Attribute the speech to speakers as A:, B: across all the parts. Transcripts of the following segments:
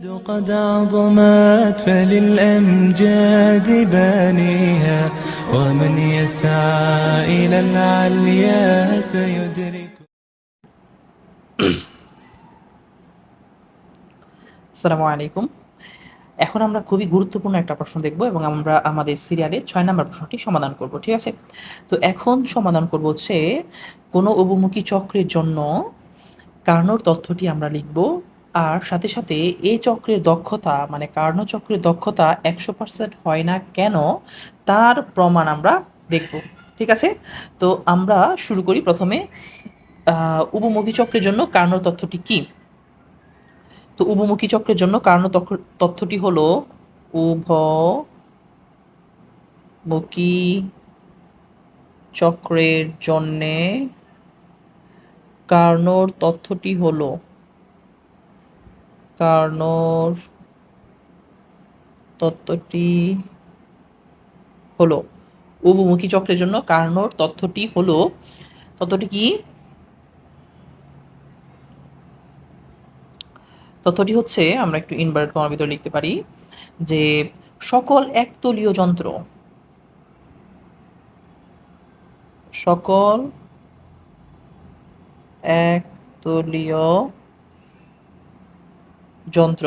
A: قد عظمت فللأمجاد بانيها ومن يسعى إلى العليا سيدرك.
B: আসসালামু আলাইকুম। এখন আমরা খুবই গুরুত্বপূর্ণ একটা প্রশ্ন দেখব এবং আমরা আমাদের সিরিয়ালের ৬ নাম্বার প্রশ্নটি সমাধান করব। ঠিক আছে? তো এখন সমাধান করব হচ্ছে কোনো অবমুখী চক্রের জন্য কার্নোর তথ্যটি আমরা লিখব। আর সাথে, সাথে এই চক্রের দক্ষতা মানে কার্নো চক্রের দক্ষতা ১০০% হয় না কেন? তার প্রমাণ আমরা দেখব। ঠিক আছে? তো আমরা শুরু করি প্রথমে উভমুখী চক্রের জন্য কার্নোর তথ্যটি কী? তো উভমুখী চক্রের জন্য কার্নো তথ্যটি হলো উভমুখী চক্রের জন্যে কার্নোর তথ্যটি হলো কার্নোর তত্ত্বটি হলো উভমুখী চক্রের জন্য কার্নোর তথ্যটি কি? তথ্যটি হচ্ছে আমরা একটু ইনভার্ট কমার ভিতরে লিখতে পারি যে সকল একতলীয় যন্ত্র সকল একতলীয় যন্ত্র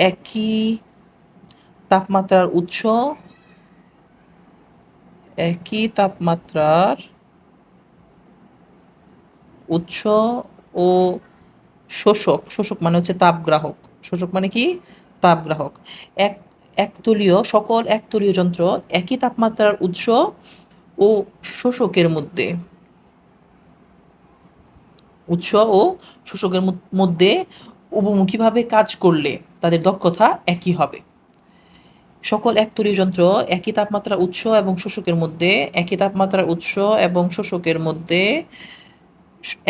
B: একই তাপমাত্রার উৎস ও শোষক মানে হচ্ছে তাপগ্রাহক। শোষক মানে কি? তাপগ্রাহক। এক সকল একতলীয় যন্ত্র একই তাপমাত্রার উৎস ও শোষকের মধ্যে উৎস ও শোষকের মধ্যে উভমুখীভাবে কাজ করলে তাদের দক্ষতা একই হবে। সকল একতলীয় যন্ত্র একই তাপমাত্রার উৎস এবং শোষকের মধ্যে একই তাপমাত্রার উৎস এবং শোষকের মধ্যে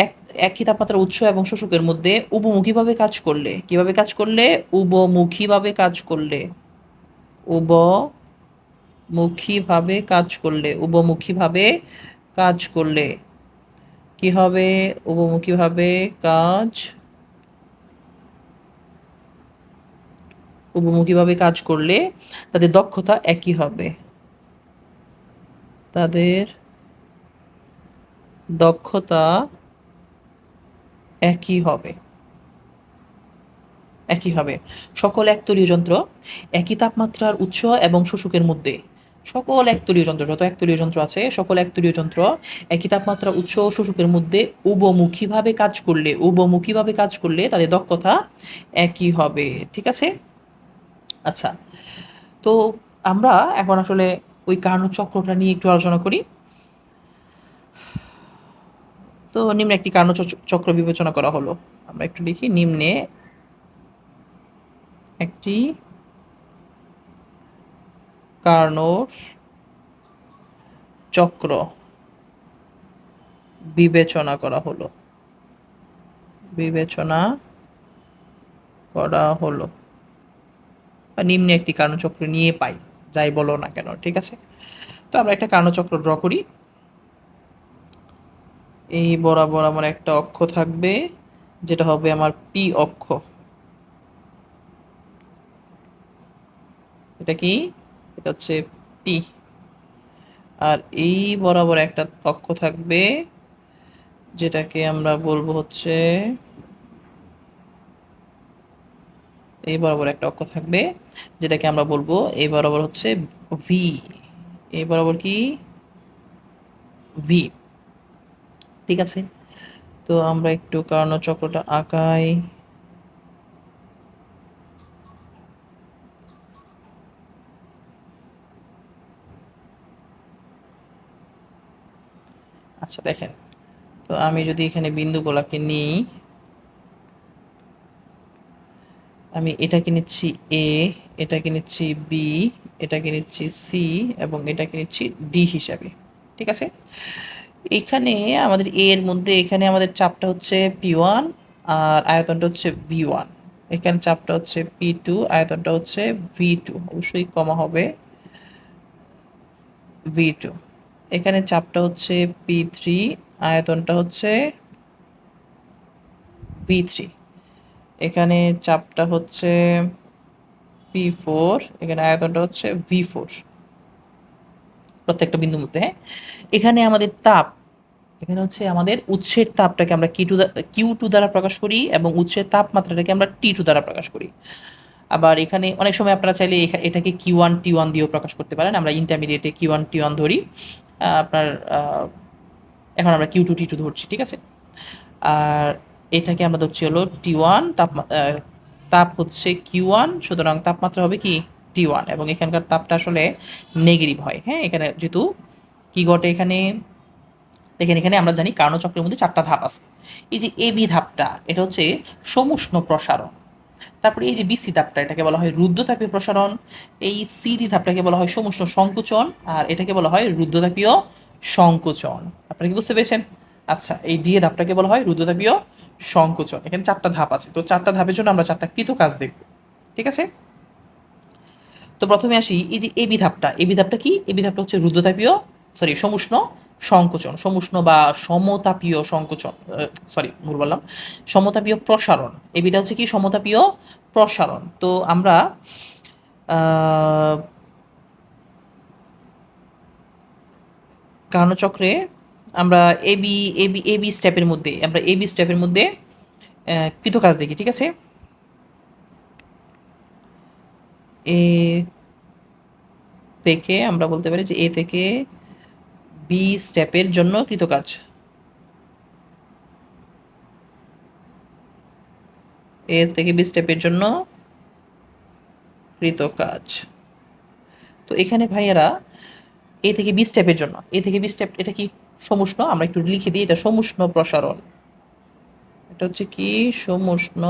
B: এক একই তাপমাত্রার উৎস এবং শোষকের মধ্যে উভমুখীভাবে কাজ করলে কিভাবে কাজ করলে? উভমুখীভাবে কাজ করলে কি হবে? উভমুখীভাবে কাজ করলে তাদের দক্ষতা একই হবে। তাদের দক্ষতা একই হবে। সকল একতলীয় যন্ত্র একই তাপমাত্রার উৎস এবং শোষকের মধ্যে সকল একতলীয় যন্ত্র যত একতলীয় যন্ত্র আছে সকল একতলীয় যন্ত্র একই তাপমাত্রার উৎস ও শোষকের মধ্যে উভমুখীভাবে কাজ করলে তাদের দক্ষতা একই হবে। ঠিক আছে? আচ্ছা, তো আমরা এখন আসলে ওই কার্নোট চক্রটা নিয়ে একটু আলোচনা করি। তো নিম্নে একটি কার্নোট চক্র বিবেচনা করা হলো। আমরা একটু লিখি, নিম্নে একটি কার্নোট চক্র বিবেচনা করা হলো বা নিম্নে একটি কার্ণচক্র নিয়ে পাই, যাই বলো না কেন। ঠিক আছে? তো আমরা একটা কার্ণচক্র ড্র করি। এই বরাবর আমার একটা অক্ষ থাকবে যেটা হবে আমার পি অক্ষ। এটা কি? এটা হচ্ছে পি। আর এই বরাবর একটা অক্ষ থাকবে যেটাকে আমরা বলবো হচ্ছে এই বরাবর একটা অক্ষ থাকবে যেটাকে আমরা বলবো এই বরাবর হচ্ছে ভি। এই বরাবর কি? ভি। ঠিক আছে? তো আমরা একটু কার্ণচক্রটা আঁকাই। আচ্ছা দেখেন, তো আমি যদি এখানে বিন্দুগুলাকে নিই, আমি এটাকে নিচ্ছি এ, এটাকে নিচ্ছি বি, এটাকে নিচ্ছি সি এবং এটাকে নিচ্ছি ডি হিসাবে। ঠিক আছে? এখানে আমাদের এ এর মধ্যে এখানে আমাদের চাপটা হচ্ছে P1 আর আয়তনটা হচ্ছে V1। এখানে চাপটা হচ্ছে P2, আয়তনটা হচ্ছে V2, অবশ্যই কমা হবে V2। এখানে চাপটা হচ্ছে P3, আয়তনটা হচ্ছে V3, এখানে চাপটা হচ্ছে P4, এখানে আয়তনটা হচ্ছে V4 প্রত্যেকটা বিন্দুর মধ্যে। হ্যাঁ, এখানে আমাদের তাপ, এখানে হচ্ছে আমাদের উৎসের তাপটাকে আমরা Q2 দ্বারা প্রকাশ করি এবং উৎসের তাপমাত্রাটাকে আমরা T2 দ্বারা প্রকাশ করি। আবার এখানে অনেক সময় আপনারা চাইলে এটাকে Q1 T1 দিয়েও প্রকাশ করতে পারেন। আমরা ইন্টারমিডিয়েটে Q1 T1 ধরি। আপনার এখন আমরা Q2 T2 ধরছি, ঠিক আছে। আর এটাকে আমরা ধরছি হলো T1, তাপ হচ্ছে Q1, সুতরাং তাপমাত্রা হবে কি T1, এবং এখানকার তাপটা আসলে নেগেটিভ হয়। হ্যাঁ, এখানে যেহেতু কি ঘটে, এখানে দেখেন এখানে আমরা জানি কার্নো চক্রের মধ্যে 4টা ধাপ আছে। এই যে এবি ধাপটা, এটা হচ্ছে সমুষ্ণ প্রসারণ। তারপরে এই যে বিসি ধাপটা, এটাকে বলা হয় রুদ্ধতাপীয় প্রসারণ। এই সিডি ধাপটাকে বলা হয় সমুষ্ণ সংকোচন, আর এটাকে বলা হয় রুদ্ধতাপীয় সংকোচন। আপনারা কি বুঝতে পেরেছেন? আচ্ছা, এই ডি এ ধাপটাকে বলা হয় রুদ্ধতাপীয় সংকোচন। এখানে 4টা ধাপ আছে, তো 4টা ধাপের জন্য আমরা 4টা কৃত কাজ দেখব, ঠিক আছে। তো প্রথমে আসি এই যে এবি ধাপটা। এবি ধাপটা কি? এবি ধাপটা হচ্ছে রুদ্ধতাপীয়, সমুষ্ণ সংকোচন, সমুষ্ণ বা সমতাপীয় সংকোচন, ভুল বললাম, সমতাপীয় প্রসারণ। এবিটা হচ্ছে কি সমতাপীয় প্রসারণ। তো আমরা কার্নো চক্রে আমরা এবি এবি এবি স্টেপের মধ্যে কৃত কাজ দেখি, ঠিক আছে। এ থেকে আমরা বলতে পারি যে এ থেকে বি স্টেপের জন্য কৃতকাজ, এ থেকে বি স্টেপের জন্য কৃতকাজ। তো এখানে ভাইয়েরা এ থেকে বি স্টেপের জন্য, এ থেকে বি স্টেপ, এটা কি সমুষ্ণ, আমরা একটু লিখে দিই, এটা সমুষ্ণ প্রসারণ। এটা হচ্ছে কি সমুষ্ণ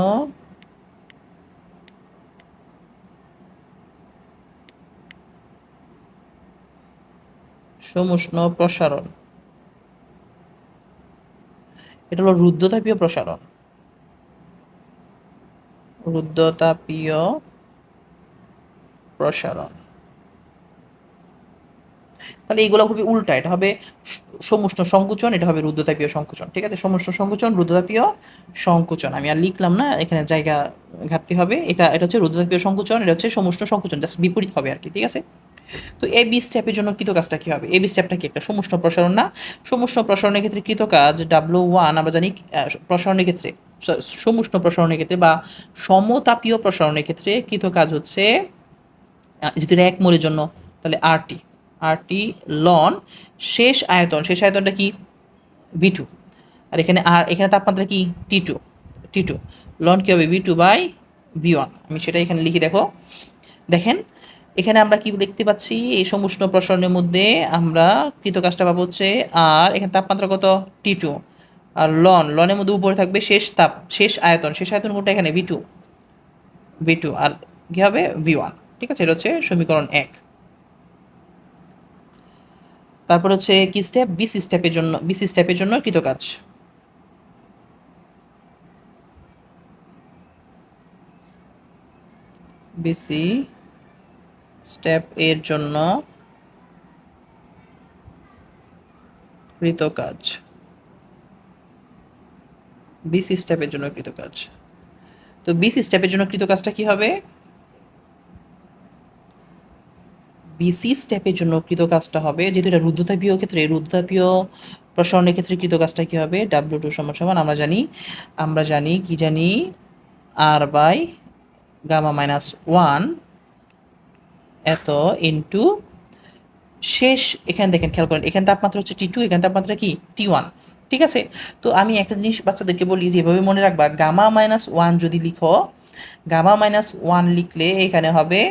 B: প্রসারণ। এটা হলো রুদ্ধতাপীয় প্রসারণ, রুদ্ধতাপীয় প্রসারণ। তাহলে এইগুলো খুবই উল্টা, এটা হবে সমুষ্ণ সংকোচন, এটা হবে রুদ্ধতাপীয় সংকোচন, ঠিক আছে। সমুষ্ণ সংকোচন, রুদ্ধতাপীয় সংকোচন, আমি আর লিখলাম না, এখানে জায়গা ঘাটতি হবে। এটা হচ্ছে রুদ্ধতাপীয় সংকোচন, এটা হচ্ছে সমুষ্ণ সংকোচন, জাস্ট বিপরীত হবে আর কি, ঠিক আছে। তো এ বি স্টেপের জন্য কৃত কাজটা কি হবে? এ বি স্টেপটা কি একটা সমুষ্ণ প্রসারণ না? সমুষ্ণ প্রসারণের ক্ষেত্রে কৃত কাজ W1 আমরা জানি, প্রসারণের ক্ষেত্রে, সমুষ্ণ প্রসারণের ক্ষেত্রে বা সমতাপীয় প্রসারণের ক্ষেত্রে কৃত কাজ হচ্ছে, যেহেতু এটা 1 মোলের জন্য, তাহলে আরটি লন শেষ আয়তনটা কি V2, আর এখানে তাপমাত্রা কি T2 লন কি হবে V2/V1। আমি সেটা এখানে লিখি, দেখেন এখানে আমরা কি দেখতে পাচ্ছি, এই সমুষ্ণ প্রসারণের মধ্যে আমরা কৃত কাজটা পাবো হচ্ছে, আর এখানে তাপমাত্রা কত T2, আর লনের মধ্যে উপরে থাকবে শেষ আয়তন কোনটা এখানে V2, আর কি হবে V1, ঠিক আছে। এটা হচ্ছে সমীকরণ 1। তারপর হচ্ছে কি স্টেপ, বিসি স্টেপের জন্য কৃত কাজ। বিসি স্টেপ এর জন্য কৃত কাজ, বিসি স্টেপের জন্য কৃত কাজ। তো বিসি স্টেপের জন্য কৃত কাজটা কি হবে? বিসি স্টেপের জন্য কৃত কাজটা হবে, যেহেতু এটা রুদ্ধতাপীয় প্রসারণের ক্ষেত্রে কৃত কাজটা কি হবে? W2 সমান আমরা জানি কি জানি, R/Γ-1 এত ইন্টু শেষ, এখানে দেখেন খেয়াল করেন, এখানে তাপমাত্রা হচ্ছে T2, এখানে তাপমাত্রা কি T1, ঠিক আছে। তো আমি একটা জিনিস বাচ্চাদেরকে বলি যে এভাবে মনে রাখবা, Γ-1 যদি লিখো, Γ-1 লিখলে এখানে হবে,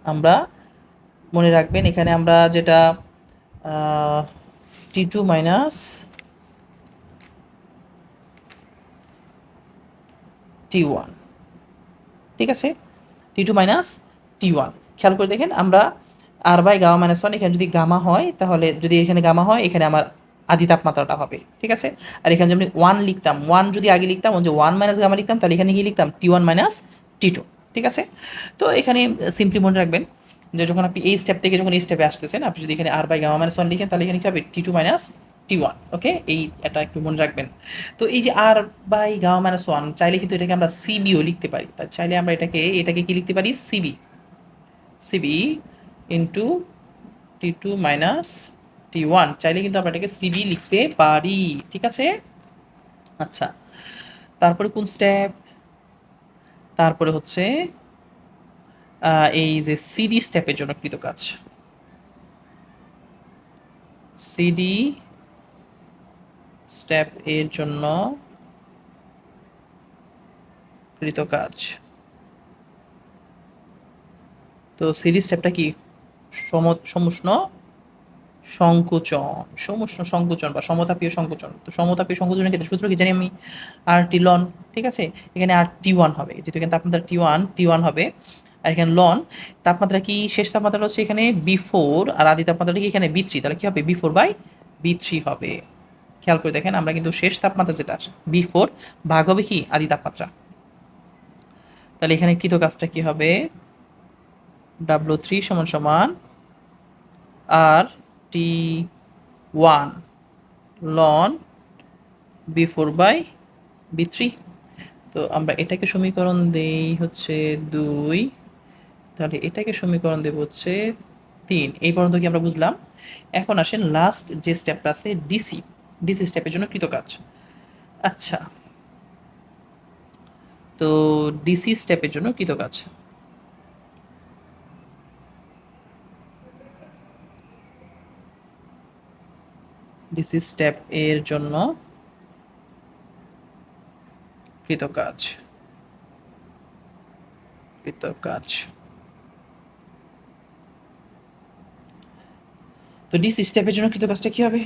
B: আমরা মনে রাখবেন এখানে আমরা যেটা T2 মাইনাস T1, ঠিক আছে, T2 মাইনাস T1। খেয়াল করে দেখেন, আমরা R/Γ-1, এখানে যদি গামা হয়, তাহলে যদি এখানে গামা হয়, এখানে আমার আদি তাপমাত্রাটা হবে, ঠিক আছে। আর এখানে যদি 1 লিখতাম, 1 যদি আগে লিখতাম, যে 1 মাইনাস গামা লিখতাম, তাহলে এখানে কি লিখতাম T1 মাইনাস T2, ঠিক আছে। তো এখানে সিম্পলি মনে রাখবেন যে যখন আপনি এই স্টেপ থেকে যখন এই স্টেপে আসতেছেন, আপনি যদি এখানে R/Γ-1 লিখেন, তাহলে এখানে কি হবে T2 মাইনাস T1, ওকে? এটা একটু মনে রাখবেন। তো এই যে R বাই গামা মাইনাস 1 চাইলে কিন্তু এটাকে আমরা CBও লিখতে পারি। চাইলে আমরা এটাকে কি লিখতে পারি? CB into T2 minus T1 চাইলে কিন্তু আমরা এটাকে CB লিখতে পারি। ঠিক আছে? আচ্ছা, তারপরে কোন স্টেপ? তারপরে হচ্ছে এই যে CD স্টেপের জন্য কৃতকাজ। CD স্টেপ এর জন্য কৃতকাজ। তো সিডি স্টেপটা কি? সমুষ্ণ সংকোচন বা সমতাপীয় সংকোচন। তো সমতাপীয় সংকোচনের ক্ষেত্রে সূত্র কি জানি আমি? RT লন, ঠিক আছে? এখানে RT1 হবে, যেহেতু এখানে তাপমাত্রা T1 হবে। আর এখানে লন তাপমাত্রা কি? শেষ তাপমাত্রা হচ্ছে এখানে B4 আর আদি তাপমাত্রাটা কি এখানে B3, তাহলে কি হবে? B4/B3 হবে। খেয়াল করে দেখেন, আমরা কিন্তু শেষ তাপমাত্রা যেটা B4 ভাগ হবে কি? আদি তাপমাত্রা। তাহলে এখানে কৃতকাজটা কি হবে? W3 সমান সমান RT1 লন B4/B3। তো আমরা এটাকে সমীকরণ দেই হচ্ছে 2, তাহলে এটাকে সমীকরণ দেব হচ্ছে 3। এই পর্যন্ত কি আমরা বুঝলাম? এখন আসেন লাস্ট যে স্টেপটা আছে ডিসি স্টেপের জন্য কৃতকাজ। আচ্ছা, তো ডিসি স্টেপের জন্য কৃতকাজ। ডিসি স্টেপ এর জন্য কৃতকাজ। তো ডিসি স্টেপের জন্য কৃতকাজটা কি হবে?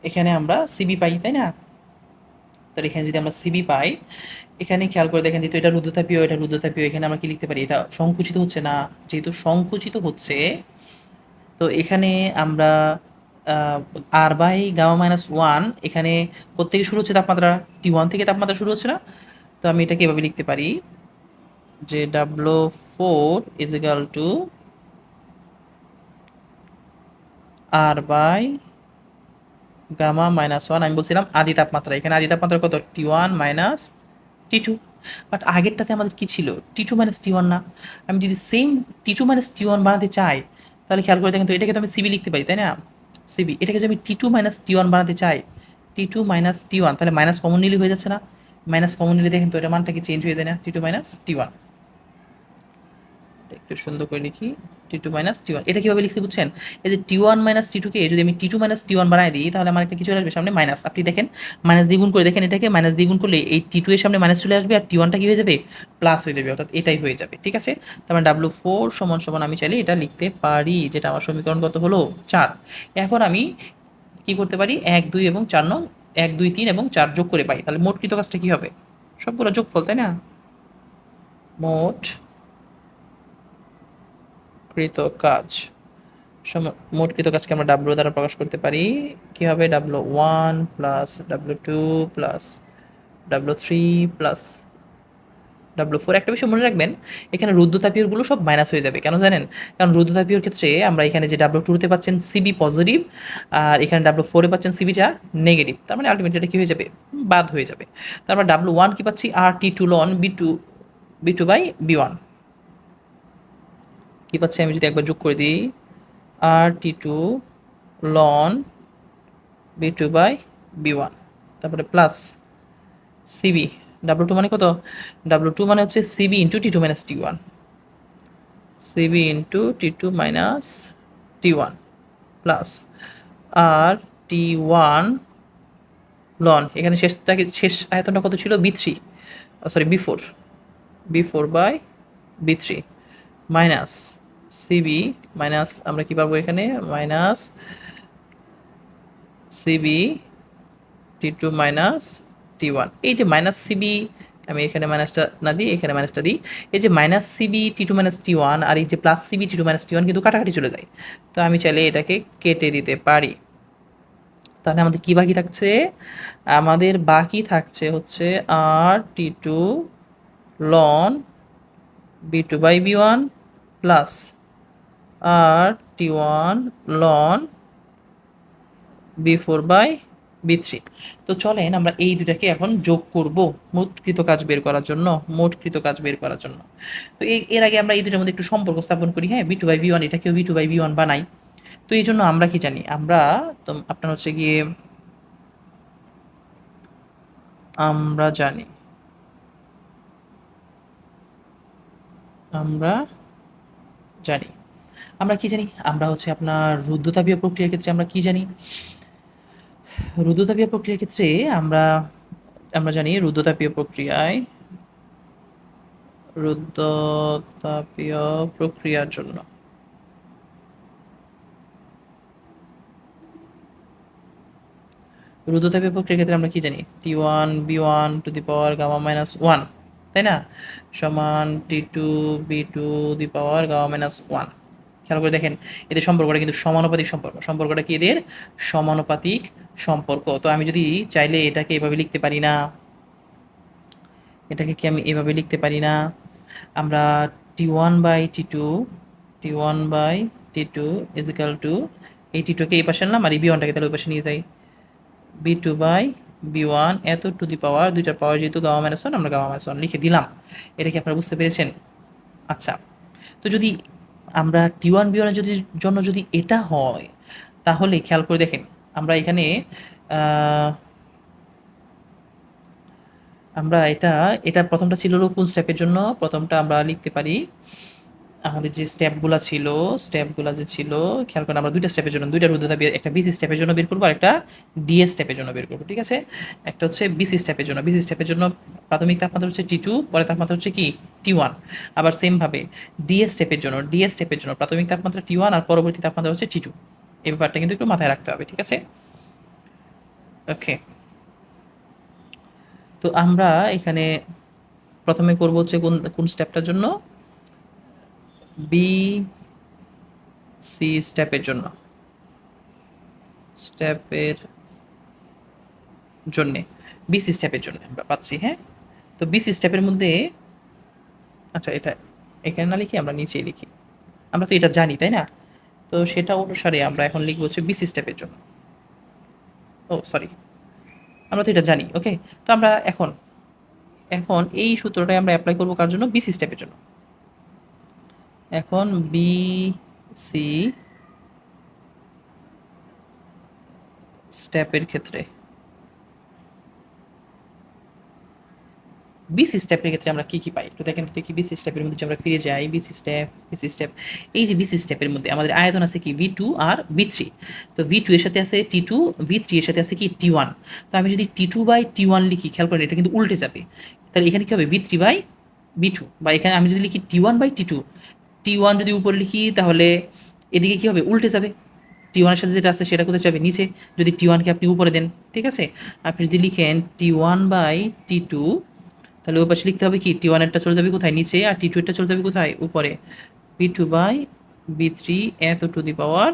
B: এখানে আমরা সিবি পাই, তাই না? তাহলে এখানে যদি আমরা সিবি পাই, এখানে খেয়াল করে দেখেন, যেহেতু এটা রুদ্রতাপীয়, এখানে আমরা কি লিখতে পারি? এটা সংকুচিত হচ্ছে না, যেহেতু সংকুচিত হচ্ছে, তো এখানে আমরা আর বাই গামা মাইনাস 1 এখানে কোত্থেকে শুরু হচ্ছে? তাপমাত্রা T1 থেকে তাপমাত্রা শুরু হচ্ছে না? তো আমি এটাকে এভাবে লিখতে পারি যে W4 is equal to R by gamma minus 1। আমি বলছিলাম আদি তাপমাত্রা, এখানে আদি তাপমাত্রা কত? T1 minus T2। বাট আগেরটাতে আমাদের কি ছিল? T2 মাইনাস T1 না? আমি যদি সেম T2 মাইনাস T1 বানাতে চাই, তাহলে খেয়াল করে দেখেন তো, এটাকে তো আমি সিবি লিখতে পারি, তাই না? সিবি, এটাকে যদি আমি T2 মাইনাস T1 বানাতে চাই, T2 মাইনাস T1, তাহলে মাইনাস কমন নিলে হয়ে যাচ্ছে না? মাইনাস কমন নিলে দেখেন তো এটা মানটা কি চেঞ্জ হয়ে যায় না? T2 minus T1। একটু সুন্দর করে লিখি, T2 মাইনাস T1। এটা কীভাবে লিখছি বুঝছেন? এই যে T1 মাইনাস T2কে যদি আমি T2 মাইনাস T1 বানাই দিই, তাহলে আমার একটা কিছু আসবে সামনে মাইনাস। আপনি দেখেন, মাইনাস দ্বিগুণ করে দেখেন, এটাকে মাইনাস দ্বিগুণ করলে এই T2 এর সামনে মাইনাস চলে আসবে, আর T1টা কি হয়ে যাবে? প্লাস হয়ে যাবে, অর্থাৎ এটাই হয়ে যাবে। ঠিক আছে? তার মানে W4 সমান সমান আমি চাইলে এটা লিখতে পারি, যেটা আমার সমীকরণ কত হলো? 4। এখন আমি কি করতে পারি? 1, 2 এবং 4 নং, 1, 2, 3 এবং 4 যোগ করে পাই, তাহলে মোট কৃতকাজটা কি হবে? সবগুলো যোগফল, তাই না? মোট কৃতকাজ। মোট কৃতকাজকে আমরা W দ্বারা প্রকাশ করতে পারি। কি হবে? W1 plus W2 plus W3 plus W4। একটা বিষয় মনে রাখবেন, এখানে রুদ্রতাপীয়গুলো সব মাইনাস হয়ে যাবে। কেন জানেন? কারণ রুদ্রতাপীয়র ক্ষেত্রে আমরা এখানে যে W2 তে পাচ্ছেন সিবি পজিটিভ, আর এখানে W4 এ পাচ্ছেন সিবিটা নেগেটিভ। তার মানে আলটিমেটলি এটা কি হয়ে যাবে? বাদ হয়ে যাবে। তারপর W1 কি পাচ্ছি? RT2 লন B2/B1 কি পাচ্ছি? আমি যদি একবার যোগ করে দিই, RT2 লন B2/B1, তারপরে প্লাস সিবি। W2 মানে কত? W2 মানে হচ্ছে CB into T2 minus T1, CB into T2 minus T1 plus আর T1 লন, এখানে শেষ আয়তনটা কত ছিল? B3, sorry B4/B3 minus CB, minus আমরা কি পাবো এখানে? Minus CV T2 minus T1। এই যে মাইনাস সিবি, আমি এখানে মাইনাসটা না দিই, এখানে মাইনাসটা দিই। এই যে minus CV T2 minus T1 আর এই যে plus CB T2 minus T1 কিন্তু কাটাকাটি চলে যায়। তো আমি চাইলে এটাকে কেটে দিতে পারি। তাহলে আমাদের কি বাকি থাকছে? আমাদের বাকি থাকছে হচ্ছে RT2 loan B2/B1 plus RT1 loan b4/b3। তো চলেন আমরা এই দুটাকে এখন যোগ করব মোট কৃত কাজ বের করার জন্য। তো এর আগে আমরা এই দুটার মধ্যে একটু সম্পর্ক স্থাপন করি, হ্যাঁ। b2/b1 এটাকেও b2/b1 বানাই। তো এই জন্য আমরা কি জানি, আমরা তো আপনার হচ্ছে গিয়ে আমরা জানি আমরা জানি আমরা কি জানি, আমরা হচ্ছে আপনার রুদ্ধতাপীয় প্রক্রিয়ার ক্ষেত্রে আমরা কি জানি, রুদ্ধতাপীয় প্রক্রিয়ার ক্ষেত্রে আমরা আমরা জানি রুদ্ধতাপীয় প্রক্রিয়ার জন্য রুদ্ধতাপীয় প্রক্রিয়ার ক্ষেত্রে আমরা কি জানি, T1 B1 তাই না, সমান T2 B2 খেয়াল করে দেখেন এদের সম্পর্কটা কিন্তু সমানুপাতিক সম্পর্ক। সম্পর্কটা কি এদের? সমানুপাতিক সম্পর্ক। তো আমি যদি চাইলে এটাকে এভাবে লিখতে পারি না, এটাকে কি আমি এভাবে লিখতে পারি না, আমরা T1/T2 ইজ ইকাল টু এই টি2কে এই পাশে আনলাম আর এই বি1টাকে তাহলে ওই পাশে নিয়ে যাই, b2/b1 এত টু দি পাওয়ার, দুইটার পাওয়ার যেহেতু গামা-1 আমরা গামা-1 লিখে দিলাম। এটা কি আপনারা বুঝতে পেরেছেন? আচ্ছা, তো যদি আমরা T1/B1 এর জন্য যদি এটা হয়, তাহলে খেয়াল করে দেখেন আমরা এখানে আমরা এটা প্রথমটা ছিল হলো কোন স্টেপের জন্য? প্রথমটা আমরা লিখতে পারি আমাদের যে স্টেপগুলা যে ছিল, খেয়াল করেন আমরা 2টা স্টেপের জন্য 2টা রুদ্ধতাপ, একটা বিসি স্টেপের জন্য বের করব আর একটা ডিএস স্টেপের জন্য বের করব, ঠিক আছে? একটা হচ্ছে বিসি স্টেপের জন্য প্রাথমিক তাপমাত্রা হচ্ছে T2, পরে তাপমাত্রা হচ্ছে কি T1। আবার সেম ভাবে ডিএস স্টেপের জন্য প্রাথমিক তাপমাত্রা T1 আর পরবর্তী তাপমাত্রা হচ্ছে T2। এই ব্যাপারটা কিন্তু একটু মাথায় রাখতে হবে, ঠিক আছে? ওকে, তো আমরা এখানে প্রথমে করব হচ্ছে কোন স্টেপটার জন্য, বি সি স্টেপের জন্যে বিসি স্টেপের জন্য আমরা পাচ্ছি, হ্যাঁ। তো বিসি স্টেপের মধ্যে, আচ্ছা এটা এখানে না লিখি আমরা নিচেই লিখি, আমরা তো এটা জানি তাই না? তো সেটা অনুসারে আমরা এখন লিখবো হচ্ছে বিসি স্টেপের জন্য। ও সরি, আমরা তো এটা জানি, ওকে। তো আমরা এখন এখন এই সূত্রটাই আমরা অ্যাপ্লাই করবো কার জন্য? বিসি স্টেপের জন্য। এখন বিসি স্টেপের ক্ষেত্রে বিসি স্টেপের ক্ষেত্রে আমরা কি পাই একটু দেখেন তো। কি বিসি স্টেপের মধ্যে আমরা ফিরে যাই, বিসি স্টেপ, এই যে বিসি স্টেপের মধ্যে আমাদের আয়তন আছে কি V2 আর V3। তো V2 এর সাথে আছে T2, V3 এর সাথে আছে কি T1। তো আমি যদি T2/T1 লিখি, খেয়াল করেন এটা কিন্তু উল্টে যাবে। তাহলে এখানে কি হবে? V3/V2, বা এখানে আমি যদি লিখি T1/T2, T1 যদি উপরে লিখি তাহলে এদিকে কি হবে? উল্টে যাবে। T1 এর সাথে যেটা আছে সেটা কোথায় যাবে? নিচে। যদি T1কে আপনি উপরে দেন, ঠিক আছে? আপনি যদি লিখেন T1/T2, তাহলে ওই পাশে লিখতে হবে কি T1 এরটা চলে যাবে কোথায়? নিচে। আর T2 এরটা চলে যাবে কোথায়? উপরে। B2/B3 এত টু দি পাওয়ার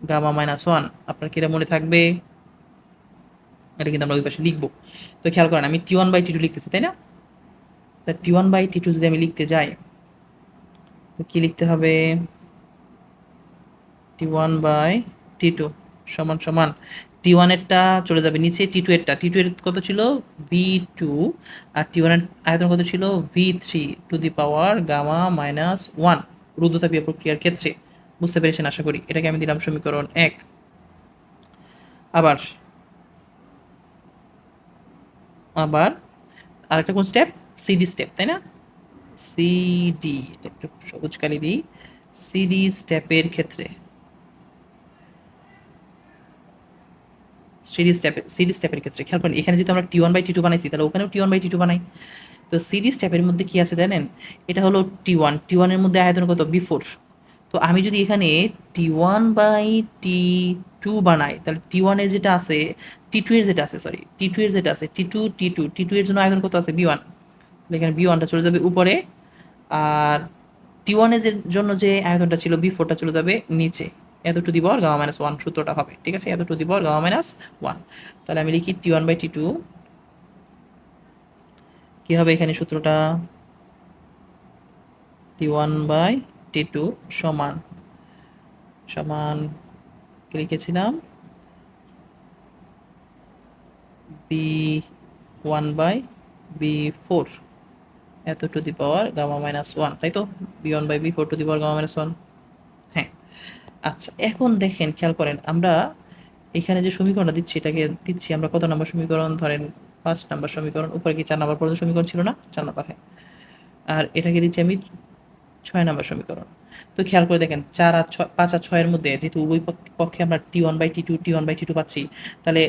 B: গামা-1। আপনার কি এটা মনে থাকবে? এটা কিন্তু আমরা ওই পাশে লিখবো। তো খেয়াল করেন আমি T1/T2 লিখতেছি তাই না? তা T1/T2 যদি আমি লিখতে যাই তো কি লিখতে হবে? T1/T2 সমান সমান T1 এরটা চলে যাবে নিচে, T2 এর কত ছিল? V2। আর T1 এর আয়তন কত ছিল? V3 টু দি পাওয়ার গামা-1 রুদ্ধতাপীয় প্রক্রিয়ার ক্ষেত্রে। বুঝতে পেরেছেন আশা করি। এটাকে আমি দিলাম সমীকরণ 1। আবার আবার আরেকটা কোন স্টেপ? সিডি স্টেপ, তাই না? সিডি, এটা একটু সবুজ কালি দিই। সিডি স্টেপের ক্ষেত্রে খেয়াল করেন এখানে যেহেতু আমরা T1/T2 বানাইছি, তাহলে ওখানেও T1/T2 বানাই। তো সিডি স্টেপের মধ্যে কি আছে জানেন? এটা হলো T1 এর মধ্যে আয়তন কত? B4। তো আমি যদি এখানে T1/T2 বানাই, তাহলে T1 এর যেটা আছে, T2 এর যেটা আছে, সরি T2 এর যেটা আছে, T2 এর জন্য আয়তন কত আছে? B1। এখানে B1টা চলে যাবে উপরে, আর T1 এর জন্য যে আয়তনটা ছিল B4টা চলে যাবে নিচে। এত টু দি পাওয়ার গামা-1 সূত্রটা হবে, ঠিক আছে? এত টু দি পাওয়ার গামা-1। তাহলে আমি লিখি T1/T2 কি হবে এখানে সূত্রটা? T1/T2 সমান সমান কি লিখেছিলাম? B one by B four এত to the power gamma minus one, তাই তো? B one by B four to the power gamma minus one. হ্যাঁ। আচ্ছা, এখন দেখেন, খেয়াল করেন, আমরা এখানে যে সমীকরণটা দিচ্ছি এটাকে দিচ্ছি আমরা কত নম্বর সমীকরণ? ধরেন 5 নম্বর সমীকরণ। উপরে কি 4 নম্বর পর্যন্ত সমীকরণ ছিল না? 4 নম্বর, হ্যাঁ। আর এটাকে দিচ্ছি আমি 6 নম্বর সমীকরণ। তো খেয়াল করে দেখেন 4 আর 6, 5 আর 6 এর মধ্যে যেহেতু উভয় পক্ষে আমরা T one by T two পাচ্ছি, তাহলে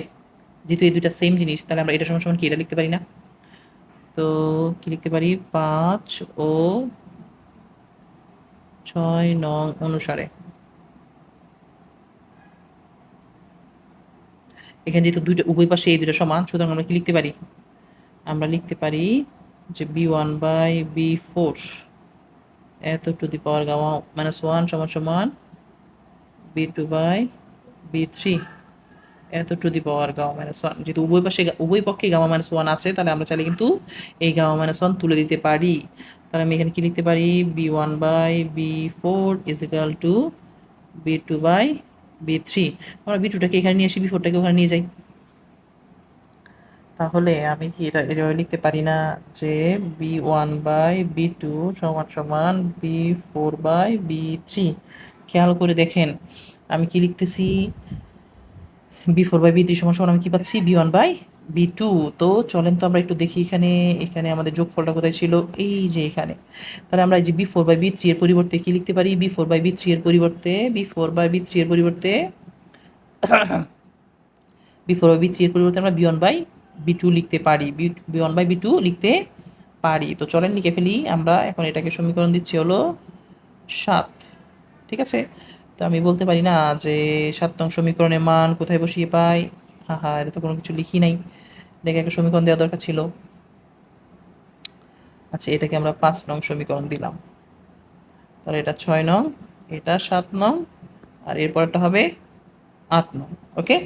B: যেহেতু এই দুইটা সেম জিনিস, তাহলে আমরা এটা সমান সমান কি এটা লিখতে পারি না? তো কি লিখতে পারি? 5 ও 6 নং অনুসারে এখানে যেহেতু দুইটা উভয় পাশে এই দুইটা সমান, সুতরাং আমরা কি লিখতে পারি? আমরা লিখতে পারি যে B one by B four এত to the power gamma minus one সমান সমান B two by B three এত to the power gamma minus one. যেহেতু উভয় পাশে উভয় পক্ষে গামা মাইনাস ওয়ান আছে, তাহলে আমরা চাইলে কিন্তু এই গামা মাইনাস ওয়ান তুলে দিতে পারি। তাহলে আমি এখানে কি লিখতে পারি? B one by B four is equal to B two by B three. আমরা বি টুটাকে এখানে নিয়ে আসি, বি ফোরটাকে ওখানে নিয়ে যাই। তাহলে আমি কি এটা এভাবে লিখতে পারি না যে B one by B two সমান সমান B four by B three? খেয়াল করে দেখেন আমি কি লিখতেছি? B four by B three সমান সমান আমি কি পাচ্ছি? B one by B two. তো চলেন তো আমরা একটু দেখি এখানে, এখানে আমাদের যোগফলটা কোথায় ছিল? এই যে এখানে। তাহলে আমরা এই যে B four by B three এর পরিবর্তে কি লিখতে পারি? B four by B three এর পরিবর্তে আমরা B one by B two লিখতে পারি, B one by B two লিখতে পারি। তো চলেন লিখে ফেলি আমরা। এখন এটাকে সমীকরণ দিচ্ছি হলো 7, ঠিক আছে? তো আমি বলতে পারি না যে 7 নং সমীকরণের মান কোথায় বসিয়ে পাই? এটা তো কোনো কিছু লিখি নাই, এটাকে একটা সমীকরণ দেওয়া দরকার ছিল। আচ্ছা, এটাকে আমরা 5 নং সমীকরণ দিলাম। তাহলে এটা 6 নং, এটা 7 নং, আর এরপরটা হবে 8 নং। ওকে।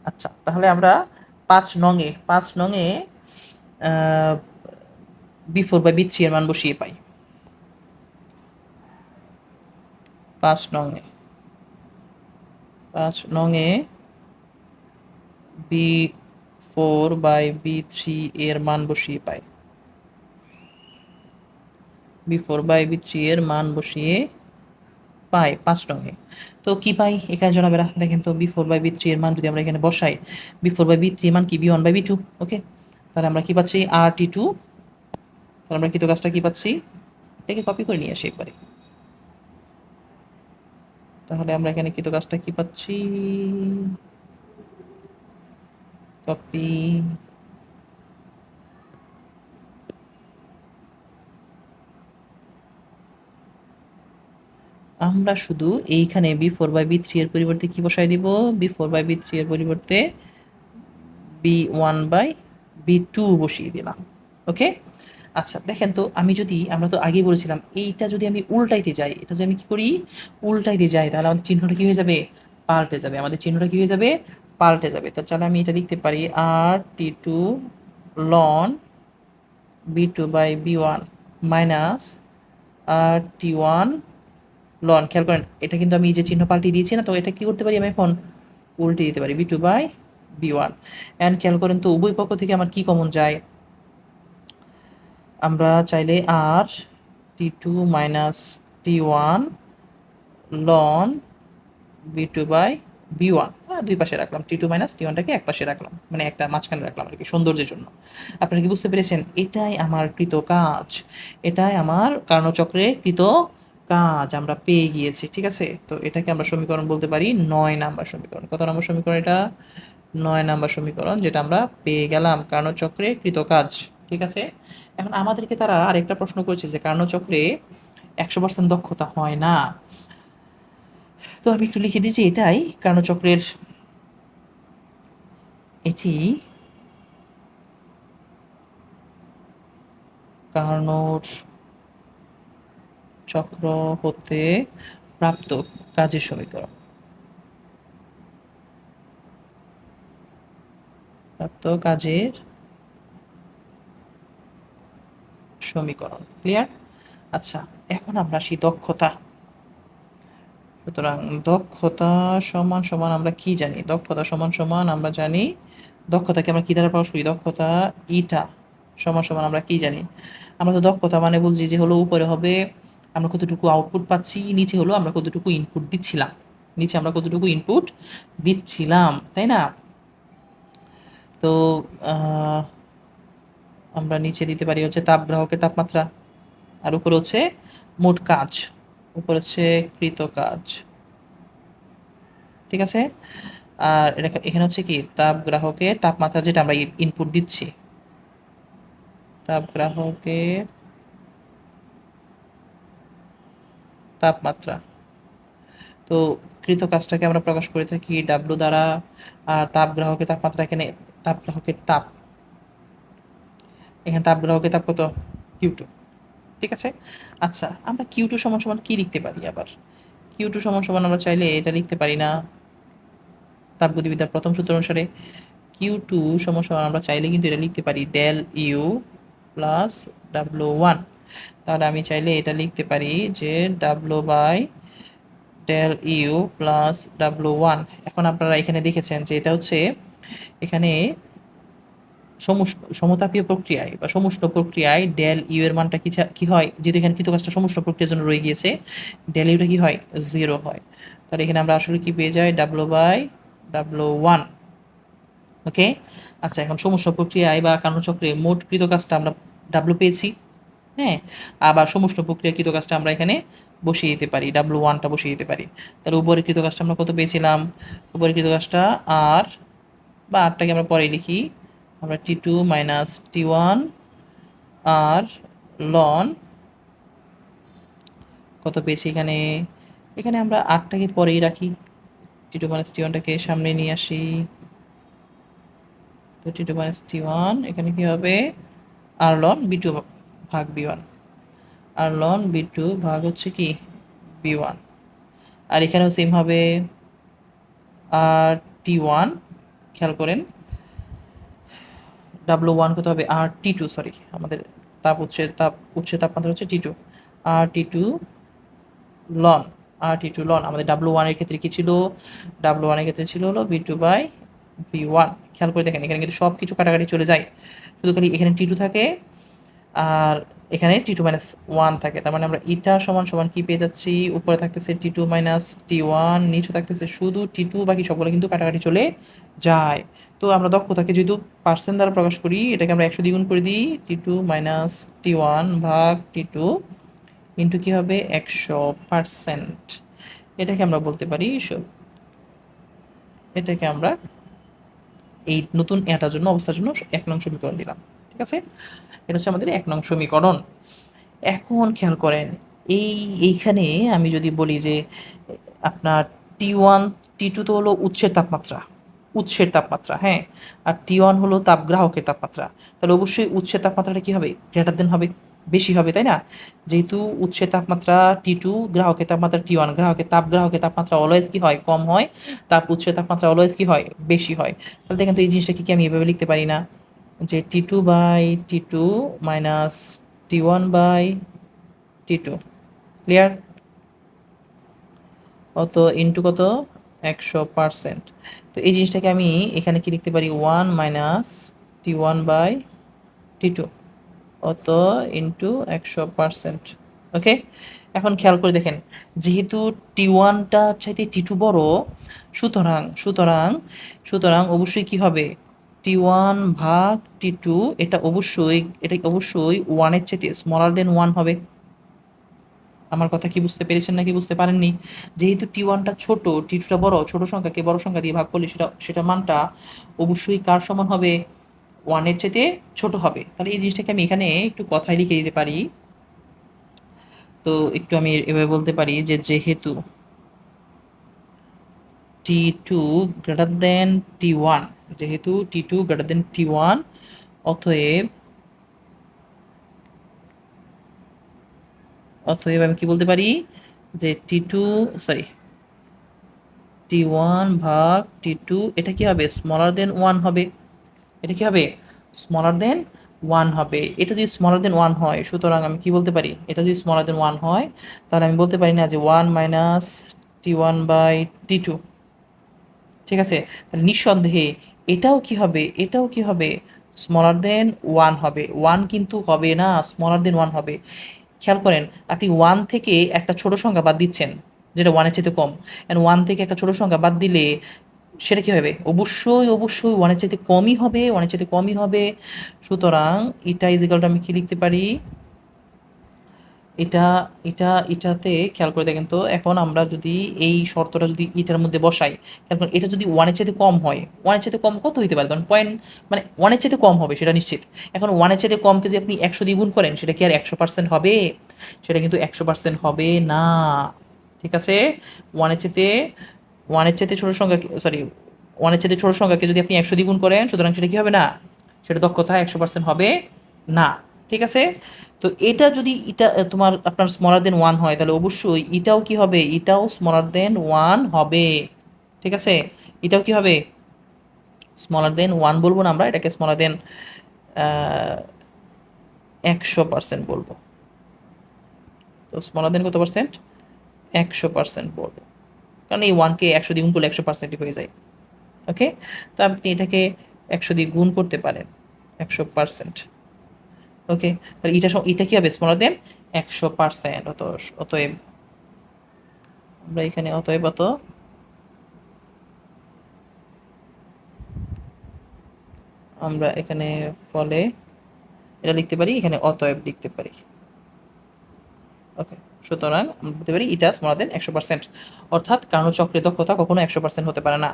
B: আচ্ছা, তাহলে আমরা 5 নংয়ে B four by B three এর মান বসিয়ে পাই। 5 নংয়ে 5 নংয়ে B four by B three এর মান বসিয়ে পাই। B four by B three এর মান বসিয়ে পাই 5 নংয়ে। তো কি পাই এখানে জনাবেরা? দেখেন তো, B four by B three এর মান যদি আমরা এখানে বসাই, B four by B three এর মান কি? B one by B two. Okay. তাহলে আমরা কি পাচ্ছি? আর টি টু। তাহলে আমরা কিন্তু কাজটা কি পাচ্ছি? এটাকে কপি করে নিয়ে আসি একবারে। তাহলে আমরা এখানে কিন্তু কাজটা কি পাচ্ছি? কপি। আমরা শুধু এইখানে B four by B three এর পরিবর্তে কি বসাই দিব? B four by B three এর পরিবর্তে B one by B two বসিয়ে দিলাম। ওকে। আচ্ছা, দেখেন তো, আমি যদি, আমরা তো আগেই বলেছিলাম এইটা যদি আমি উল্টাইতে যাই, এটা যদি আমি কি করি? উল্টাইতে যাই, তাহলে আমাদের চিহ্নটা কি হয়ে যাবে? পাল্টে যাবে। আমাদের চিহ্নটা কি হয়ে যাবে? পাল্টে যাবে। তো চলে আমি এটা লিখতে পারি আর টি টু লন B two by B one minus R T one লন। খেয়াল করেন, এটা কিন্তু আমি এই যে চিহ্ন পাল্টে দিয়েছি না, তো এটা কি করতে পারি? আমি এখন উল্টে দিতে পারি, B two by B one. And খেয়াল করেন তো, উভয় পক্ষ থেকে আমার কি কমন যায়? আমরা চাইলে R T two minus T one লন B two by B one দুই পাশে রাখলাম, টি টু মাইনাস টি ওয়ানটাকে এক পাশে রাখলাম, মানে একটা মাঝখানে রাখলাম আর কি, সৌন্দর্যের জন্য। আপনারা কি বুঝতে পেরেছেন? এটাই আমার কৃত কাজ, এটাই আমার কার্ণচক্রে কৃত কাজ আমরা পেয়ে গিয়েছি। ঠিক আছে? তো এটাকে আমরা সমীকরণ বলতে পারি 9 নাম্বার সমীকরণ। কত নম্বর সমীকরণ এটা? 9 নাম্বার সমীকরণ, যেটা আমরা পেয়ে গেলাম কার্ণচক্রে কৃত কাজ। ঠিক আছে? এখন আমাদেরকে তারা আরেকটা প্রশ্ন করেছে যে কার্ণচক্রে 100% দক্ষতা হয় না। তো আমি একটু লিখে দিয়েছি এটাই কার্ণচক্রের, এটি কার্নোর চক্র হতে প্রাপ্ত কাজের সমীকরণ। প্রাপ্ত কাজের সমীকরণ। ক্লিয়ার? আচ্ছা, এখন আমরা আসি দক্ষতা। সুতরাং দক্ষতা সমান সমান আমরা কি জানি? দক্ষতা সমান সমান আমরা জানি দক্ষতাকে আমরা কী দ্বারা প্রকাশ করি? দক্ষতা ইটা সমান সমান আমরা কি জানি? আমরা তো দক্ষতা মানে বুঝি যে হলো উপরে হবে আমরা কতটুকু আউটপুট পাচ্ছি, নিচে হলো আমরা কতটুকু ইনপুট দিচ্ছিলাম। নিচে আমরা কতটুকু ইনপুট দিচ্ছিলাম, তাই না? তো আমরা নিচে দিতে পারি হচ্ছে তাপ গ্রাহকের তাপমাত্রা, আর উপরে হচ্ছে মোট কাজ, উপরে হচ্ছে কৃত কাজ। ঠিক আছে? আর এখানে হচ্ছে কি তাপ গ্রাহকের তাপমাত্রা যেটা আমরা ইনপুট দিচ্ছি। তাপ গ্রাহকের তাপমাত্রা। তো কৃত কাজটাকে আমরা প্রকাশ করে থাকি ডাব্লু দ্বারা। আর তাপ গ্রাহকের তাপমাত্রা এখানে তাপ গ্রাহকের তাপ, এখানে তাপ গ্রাহকের তাপ কত? Q2। ঠিক আছে? আচ্ছা, আমরা Q2 সমান সমান কি লিখতে পারি আবার? Q2 সমান সমান আমরা চাইলে এটা লিখতে পারি না? তাপগতিবিদ্যার প্রথম সূত্র অনুসারে Q2 সমান সমান আমরা চাইলে কিন্তু এটা লিখতে পারি ডেল ইউ প্লাস W1। তাহলে আমি চাইলে এটা লিখতে পারি যে W by del U plus W1। এখন আপনারা এখানে দেখেছেন যে এটা হচ্ছে এখানে সমতাপীয় প্রক্রিয়ায় বা সমুষ্ণ প্রক্রিয়ায় ডেল ইউ এর মানটা কি হয়? যেহেতু এখানে কৃত কাজটা সমুষ্ণ প্রক্রিয়ার জন্য রয়ে গিয়েছে, ডেল ইউটা কি হয়? 0 হয়। তাহলে এখানে আমরা আসলে কি পেয়ে যাই? W by W1। ওকে? আচ্ছা, এখন সমুষ্ণ প্রক্রিয়ায় বা কার্যচক্রে মোট কৃত কাজটা আমরা W পেয়েছি। হ্যাঁ? আবার সমুষ্ণ প্রক্রিয়ায় কৃত কাজটা আমরা এখানে বসিয়ে দিতে পারি। W1 টা বসিয়ে দিতে পারি। তাহলে উপরের কৃত কাজটা আমরা কত পেয়েছিলাম? উপরের কৃত কাজটা R বা R টাকে আমরা পরে লিখি। আমরা T2 মাইনাস T1 আর লন কত পেয়েছি এখানে? এখানে আমরা R টাকে পরেই রাখি। T2 মাইনাস T1 টাকে সামনে নিয়ে আসি। তো T2 মাইনাস T1 এখানে কি হবে? R লন B2 ভাগ B1। আর লন B2 ভাগ হচ্ছে কি? B1। আর এখানেও সেম হবে আর T1, খেয়াল করেন W1 কত হবে? আর T2, সরি, আমাদের উৎসের তাপমাত্রা হচ্ছে T2। আর T2 লন, আমাদের W1 এর ক্ষেত্রে কি ছিল? W1 এর ক্ষেত্রে ছিল হলো V2 বাই V1। খেয়াল করে দেখেন এখানে কিন্তু সব কিছু কাটাকাটি চলে যায়, শুধু খালি এখানে T2 থাকে আর এখানে T2 মাইনাস 1 থাকে। তার মানে আমরা ইটা সমান সমান কি পেয়ে যাচ্ছি? উপরে থাকতেছে T2 মাইনাস T1, নিচে থাকতেছে শুধু T2, বাকি সবগুলো কিন্তু কাটাকাটি চলে যায়। তো আমরা দক্ষতাকে যেহেতু পার্সেন্ট দ্বারা প্রকাশ করি, এটাকে আমরা 100 দ্বিগুণ করে দিই। T2 মাইনাস T1 ভাগ T2 ইন্টু কি হবে? 100%। এটাকে আমরা বলতে পারি এটাকে আমরা এই নতুন এটার জন্য অবস্থার জন্য 1 নং সমীকরণ দিলাম। ঠিক আছে? এটা হচ্ছে আমাদের 1 নং সমীকরণ। এখন খেয়াল করেন এইখানে আমি যদি বলি যে আপনার T1 T2 তো হলো উৎসের তাপমাত্রা, হ্যাঁ? আর T1 হলো তাপগ্রাহকের তাপমাত্রা। তাহলে অবশ্যই উৎসের তাপমাত্রাটা কি হবে? গ্রেটার দেন হবে, বেশি হবে, তাই না? যেহেতু উৎসের তাপমাত্রা T2, গ্রাহকের তাপমাত্রা T1, গ্রাহকের তাপমাত্রা অলওয়েজ কি হয়? কম হয়। উৎসের তাপমাত্রা অলওয়েজ কি হয়? বেশি হয়। তাহলে দেখেন তো এই জিনিসটাকে কি আমি এভাবে লিখতে পারি না? যে T2 by T2 minus T1 by T2, clear? কত ইনটু কত? 100%। তো এই জিনিসটাকে আমি এখানে কি লিখতে পারি? 1 মাইনাস T1 বাই T2 কত ইনটু 100%। ওকে? এখন খেয়াল করে দেখেন, যেহেতু T1 টা চাইতে T2 বড়, সুতরাং অবশ্যই কি হবে? T1 ভাগ T2 এটা অবশ্যই 1 এর চাইতে স্মলার দেন 1 হবে। আমার কথা কি বুঝতে পেরেছেন নাকি বুঝতে পারেননি? যেহেতু T1 টা ছোট, T2 টা বড়, ছোট সংখ্যাকে বড় সংখ্যা দিয়ে ভাগ করলে সেটা মানটা অবশ্যই কার সমান হবে? 1 এর চাইতে ছোট হবে। তাহলে এই জিনিসটাকে আমি এখানে একটু কথায় লিখে দিতে পারি। তো একটু আমি এভাবে বলতে পারি যে যেহেতু T2 গ্রেটার দেন T1, যেহেতু T2 গ্রেটার দেন T1, অতএব আমি কি বলতে পারি? যে T1 ভাগ T2 এটা কি হবে? স্মলার দেন 1 হবে। এটা কি হবে? স্মলার দেন 1 হবে। এটা যদি স্মলার দেন 1 হয়, সুতরাং আমি কি বলতে পারি? এটা যদি স্মলার দেন 1 হয়, তাহলে আমি বলতে পারি না যে 1 মাইনাস T1 বাই T2। ঠিক আছে? তাহলে নিঃসন্দেহে এটাও কি হবে, এটাও কি হবে, স্মলার দেন ওয়ান হবে। ওয়ান কিন্তু হবে না, স্মলার দেন ওয়ান হবে। খেয়াল করেন, আপনি ওয়ান থেকে একটা ছোট সংখ্যা বাদ দিচ্ছেন যেটা ওয়ানের চেয়ে কম, অ্যান্ড ওয়ান থেকে একটা ছোট সংখ্যা বাদ দিলে সেটা কি হবে, অবশ্যই অবশ্যই ওয়ানের চাইতে কমই হবে, ওয়ানের চাইতে কমই হবে। সুতরাং এটা ইজিক্যালটা আমি কি লিখতে পারি, এটা এটাতে খেয়াল করে দেখেন তো, এখন আমরা যদি এই শর্তটা যদি এটার মধ্যে বসাই, খেয়াল করেন এটা যদি ওয়ানের চাইতে কম হয়, ওয়ানের চাইতে কম কত হইতে পারে, কারণ পয়েন্ট মানে ওয়ানের চাইতে কম হবে সেটা নিশ্চিত। এখন ওয়ানের চাইতে কমকে যদি আপনি 100 দিয়ে গুণ করেন, সেটা কি আর 100% হবে? সেটা কিন্তু 100% হবে না। ঠিক আছে, ওয়ানের চাইতে ওয়ানের চাইতে ছোট সংখ্যা, সরি, ওয়ানের চাইতে ছোট সংখ্যাকে যদি আপনি 100 দিয়ে গুণ করেন, সুতরাং সেটা কি হবে না, সেটা দক্ষতা 100% হবে না। ঠিক আছে, তো এটা যদি এটা তোমার আপনার স্মলার দেন ওয়ান হয়, তাহলে অবশ্যই এটাও কি হবে, এটাও স্মলার দেন ওয়ান হবে। ঠিক আছে, এটাও কি হবে, স্মলার দেন ওয়ান বলবো না আমরা, এটাকে স্মলার দেন 100% বলবো। তো স্মলার দেন কত পার্সেন্ট, 100% বলবো, কারণ এই ওয়ানকে 100 দিয়ে গুণ করলে 100%ই হয়ে যায়। ওকে, তো আপনি এটাকে 100 দিয়ে গুণ করতে পারেন, 100%। ওকে, তাহলে এটা কি হবে, স্মলার দেন 100%। অতএব আমরা এখানে অতএব আমরা এখানে ফলে এটা লিখতে পারি, এখানে অতএব লিখতে পারি। ওকে, সুতরাং আমরা বলতে পারি এটা স্মলার দেন 100%, অর্থাৎ কার্নো চক্রের দক্ষতা কখনো 100% হতে পারে না।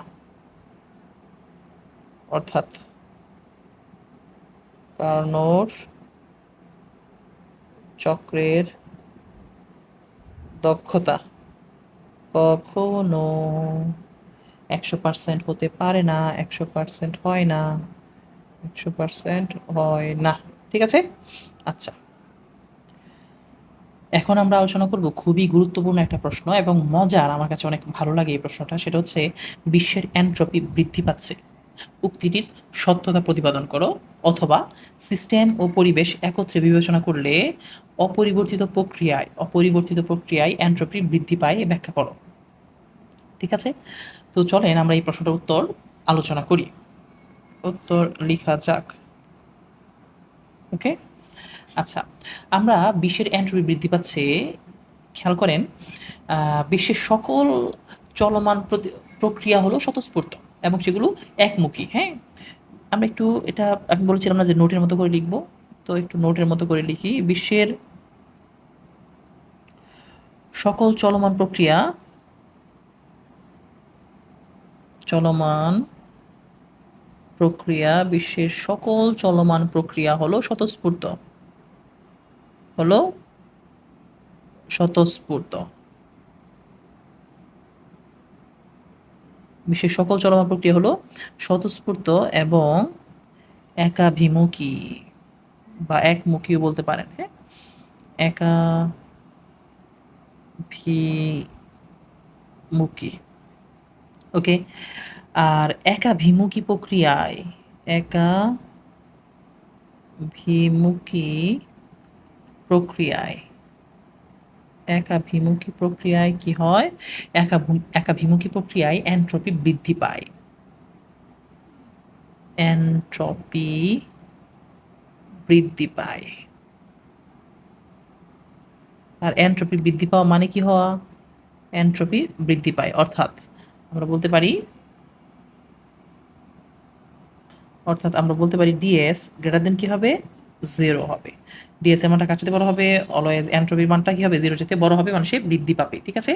B: অর্থাৎ কার্নোর চক্রের দক্ষতা কখনো 100% হতে পারে না, 100% হয় না, 100% হয় না। ঠিক আছে, আচ্ছা, এখন আমরা আলোচনা করব খুবই গুরুত্বপূর্ণ একটা প্রশ্ন এবং মজার, আমার কাছে অনেক ভালো লাগে এই প্রশ্নটা। সেটা হচ্ছে বিশ্বের এনট্রপি বৃদ্ধি পাচ্ছে, উক্তিটির সত্যতা প্রতিপাদন করো, অথবা সিস্টেম ও পরিবেশ একত্রে বিবেচনা করলে অপরিবর্তিত প্রক্রিয়ায় এনট্রপি বৃদ্ধি পায় ব্যাখ্যা করো। ঠিক আছে, তো চলেন আমরা এই প্রশ্নটার উত্তর আলোচনা করি। উত্তর লেখা যাক। ওকে, আচ্ছা, আমরা বিশ্বের এন্ট্রপি বৃদ্ধি পাচ্ছে, খেয়াল করেন, বিশ্বের সকল চলমান প্রক্রিয়া হলো স্বতঃস্ফূর্ত এবং সেগুলো একমুখী। হ্যাঁ, আমরা একটু এটা আমি বলেছিলাম না যে নোটের মতো করে লিখব, তো একটু নোটের মতো করে লিখি। বিশ্বের সকল চলমান বিশ্বের সকল চলমান প্রক্রিয়া হলো হলো স্বতঃস্ফূর্ত। বিশ্বের সকল চলমান প্রক্রিয়া হলো স্বতঃস্ফূর্ত এবং একাভিমুখী বা একমুখীও বলতে পারেন। হ্যাঁ, একাভিমুখী। ওকে, আর একাভিমুখী প্রক্রিয়ায় একাভিমুখী প্রক্রিয়ায় কি হয়, একাভিমুখী প্রক্রিয়ায় এনট্রপি বৃদ্ধি পায়। এনট্রপি বৃদ্ধি পায়। আর এনট্রপি বৃদ্ধি পাওয়া মানে কি হওয়া, এনট্রপি বৃদ্ধি পায়, অর্থাৎ আমরা বলতে পারি ডিএস গ্রেটার দেন কি হবে, 0 হবে। ডিএস এর মানটা কার চাইতে বড় হবে, অলওয়েজ এনট্রপির মানটা কি হবে, 0 চাইতে বড় হবে, মানে সে বৃদ্ধি পাবে। ঠিক আছে,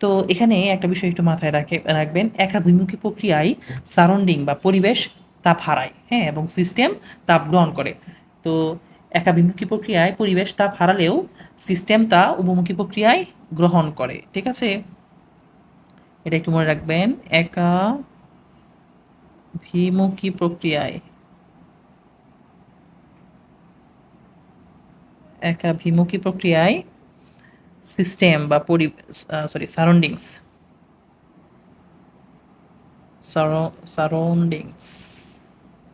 B: তো এখানে একটা বিষয় একটু মাথায় রাখবেন, একাভিমুখী প্রক্রিয়ায় সারাউন্ডিং বা পরিবেশ তাপ হারায়, হ্যাঁ, এবং সিস্টেম তাপ গ্রহণ করে। তো একাভিমুখী প্রক্রিয়ায় পরিবেশ তাপ হারালেও সিস্টেম তা উপমুখী প্রক্রিয়ায় গ্রহণ করে। ঠিক আছে, এটা একটু মনে রাখবেন, একাভিমুখী প্রক্রিয়ায় সিস্টেম বা সারাউন্ডিংস সারাউন্ডিংস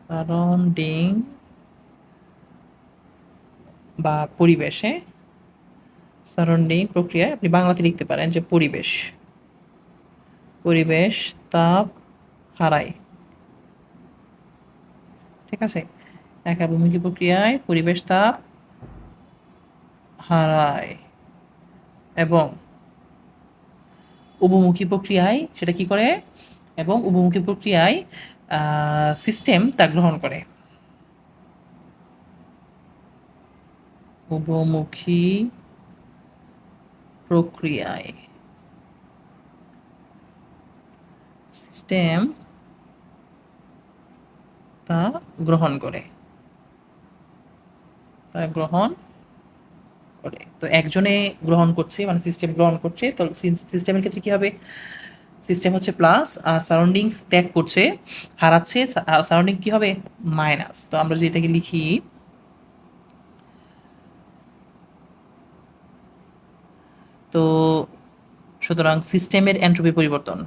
B: সারাউন্ডিং বা পরিবেশে, সারাউন্ডিং প্রক্রিয়ায় আপনি বাংলাতে লিখতে পারেন যে পরিবেশ তাপ হারায়। আছে? একাভিমুখী প্রক্রিয়ায় পরিবেশ তাপ হারায় এবং উভমুখী প্রক্রিয়ায় সেটা কি করে? এবং উভমুখী প্রক্রিয়ায় সিস্টেম তা গ্রহণ করে। উভমুখী প্রক্রিয়ায় সিস্টেম তা গ্রহণ করে। তো একজনে গ্রহণ করছে মানে সিস্টেম গ্রহণ করছে, তো সিস্টেমের ক্ষেত্রে কি হবে? সিস্টেম হচ্ছে প্লাস আর সারাউন্ডিংস ত্যাগ করছে, হারাচ্ছে, আর সারাউন্ডিং কি হবে? মাইনাস। তো আমরা যদি এটাকে লিখি, তো সুতরাং সিস্টেমের এন্ট্রপি পরিবর্তন,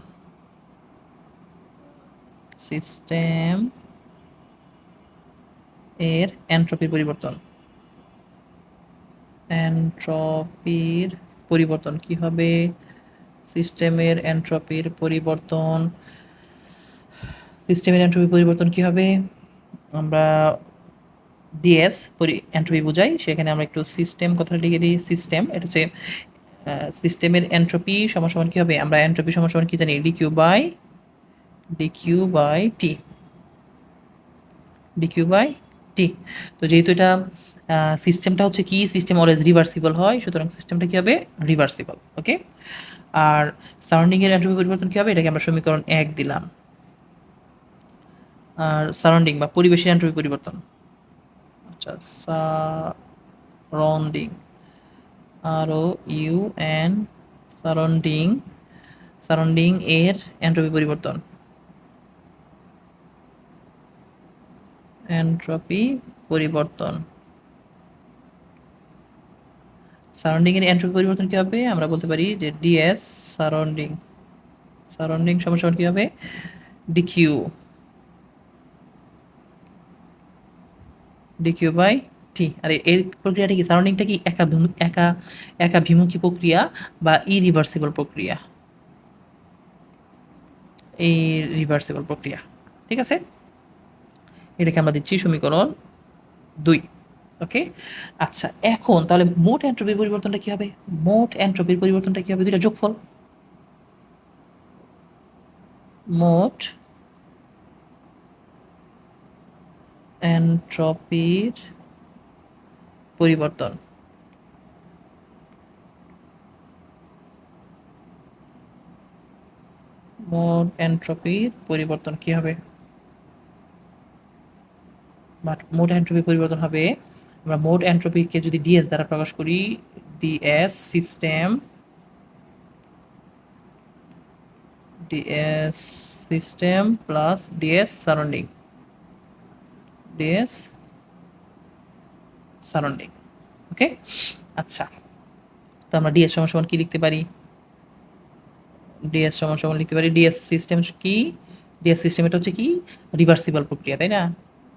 B: সিস্টেম এর এন্ট্রপির পরিবর্তন, এন্ট্রপির পরিবর্তন কি হবে? সিস্টেমের এন্ট্রপির পরিবর্তন, সিস্টেমের এন্ট্রপি পরিবর্তন কি হবে? আমরা ডিএস এন্ট্রপি বোঝাই, সেখানে আমরা একটু সিস্টেম কথাটা লিখে দিই। সিস্টেম এটা হচ্ছে সিস্টেমের এন্ট্রপি সমান সমান কি হবে? আমরা এন্ট্রপি সমান সমান কি জানি? DQ by T, DQ by T. তো যেহেতু এটা সিস্টেমটা হচ্ছে কি, সিস্টেম অলওয়েজ রিভার্সিবল হয়, সুতরাং সিস্টেমটা কি হবে? রিভার্সিবল। ওকে। আর সারাউন্ডিং এর এন্ট্রপি পরিবর্তন কি হবে? এটাকে আমরা সমীকরণ 1 দিলাম। আর সারাউন্ডিং বা পরিবেশের এন্ট্রপি পরিবর্তন, আচ্ছা সারাউন্ডিং, আর ও ইউ এন, সারাউন্ডিং, সারাউন্ডিং এর এন্ট্রপি পরিবর্তন, এন্ট্রপি পরিবর্তন। সারাউন্ডিং এর এন্ট্রপি পরিবর্তন কি হবে? আমরা বলতে পারি যে ডিএস সারাউন্ডিং, সারাউন্ডিং সমান সমান কি হবে? ডিকিউ, ডিকিউ বাই টি। আর এর প্রক্রিয়াটা কি? সারাউন্ডিংটা কি একাভিমুখী প্রক্রিয়া বা ইরিভার্সিবল প্রক্রিয়া, এই রিভার্সিবল প্রক্রিয়া। ঠিক আছে, এটাকে আমরা দিচ্ছি সমীকরণ 2। ওকে। আচ্ছা, এখন তাহলে মোট এন্ট্রপির পরিবর্তনটা কি হবে? মোট এন্ট্রপির পরিবর্তনটা কি হবে? দুইটা যোগফল, মোট এন্ট্রপির পরিবর্তন, মোট এন্ট্রপির পরিবর্তন কি হবে? মোট এন্ট্রপি পরিবর্তন হবে, আমরা মোট এন্ট্রপিকে যদি ডিএস দ্বারা প্রকাশ করি, DS system, DS system plus DS surrounding, DS surrounding. Okay. আচ্ছা, তো আমরা ডিএস সমান সমান কি লিখতে পারি? ডিএস সমান সমান লিখতে পারি ডিএস সিস্টেম কি? ডিএস সিস্টেম এটা হচ্ছে কি? রিভার্সিবল প্রক্রিয়া, তাই না?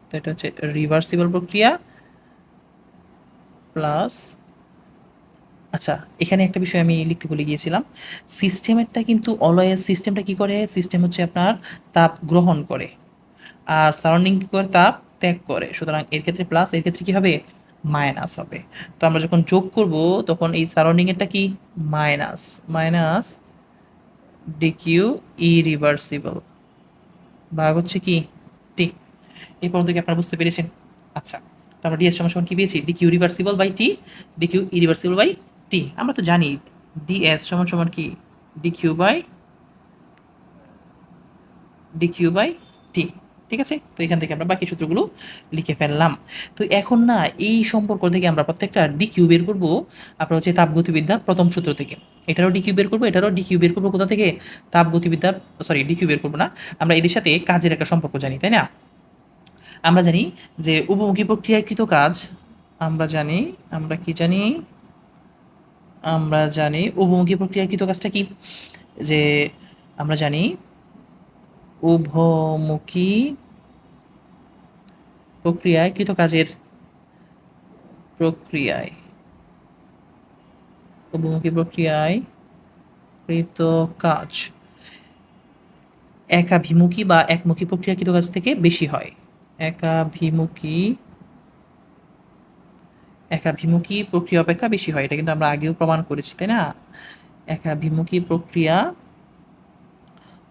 B: তো এটা হচ্ছে রিভার্সিবল প্রক্রিয়া প্লাস, আচ্ছা এখানে একটা বিষয় আমি লিখতে ভুলে গিয়েছিলাম, সিস্টেমেরটা কিন্তু অলওয়েজ, সিস্টেমটা কি করে? সিস্টেম হচ্ছে আপনার তাপ গ্রহণ করে, আর সারাউন্ডিং কি করে? তাপ ত্যাগ করে। সুতরাং এর ক্ষেত্রে প্লাস, এর ক্ষেত্রে কি হবে? মাইনাস হবে। তো আমরা যখন যোগ করব তখন এই সারাউন্ডিং এরটা কি? মাইনাস, মাইনাস ডিকিউ ইরিভার্সিবল ভাগ হচ্ছে কি? টি। এই পর্যন্ত কি আপনারা বুঝতে পেরেছেন? আচ্ছা, তো আমরা ডিএস সমান সমান কি পেয়েছি? DQ reversible by T, DQ irreversible by T. আমরা তো জানি ডিএস সমান সমান কি? DQ by T. ঠিক আছে, তো এখান থেকে আমরা বাকি সূত্রগুলো লিখে ফেললাম। তো এখন না এই সম্পর্ক থেকে আমরা প্রত্যেকটা ডিকিউ বের করব আপনার হচ্ছে তাপগতিবিদ্যার প্রথম সূত্র থেকে। এটারও ডিকিউ বের করবো, এটারও ডিকিউ বের করবো কোথা থেকে? তাপগতিবিদ্যার, সরি ডিকিউ বের করবো না, আমরা এদের সাথে কাজের একটা সম্পর্ক জানি, তাই না? আমরা জানি যে উপমুখী প্রক্রিয়াকৃত কাজ, আমরা জানি, আমরা কি জানি? আমরা জানি উপমুখী প্রক্রিয়াকৃত কাজটা কি? যে আমরা জানি উভমুখী প্রক্রিয়ায় কৃত কাজের, প্রক্রিয়ায় উভমুখী প্রক্রিয়ায় কৃত কাজ একাভিমুখী বা একমুখী প্রক্রিয়াকৃত কাজ থেকে বেশি হয়। একাভিমুখী একাভিমুখী প্রক্রিয়া অপেক্ষা বেশি হয়, এটা কিন্তু আমরা আগেও প্রমাণ করেছি, তাই না? একাভিমুখী প্রক্রিয়া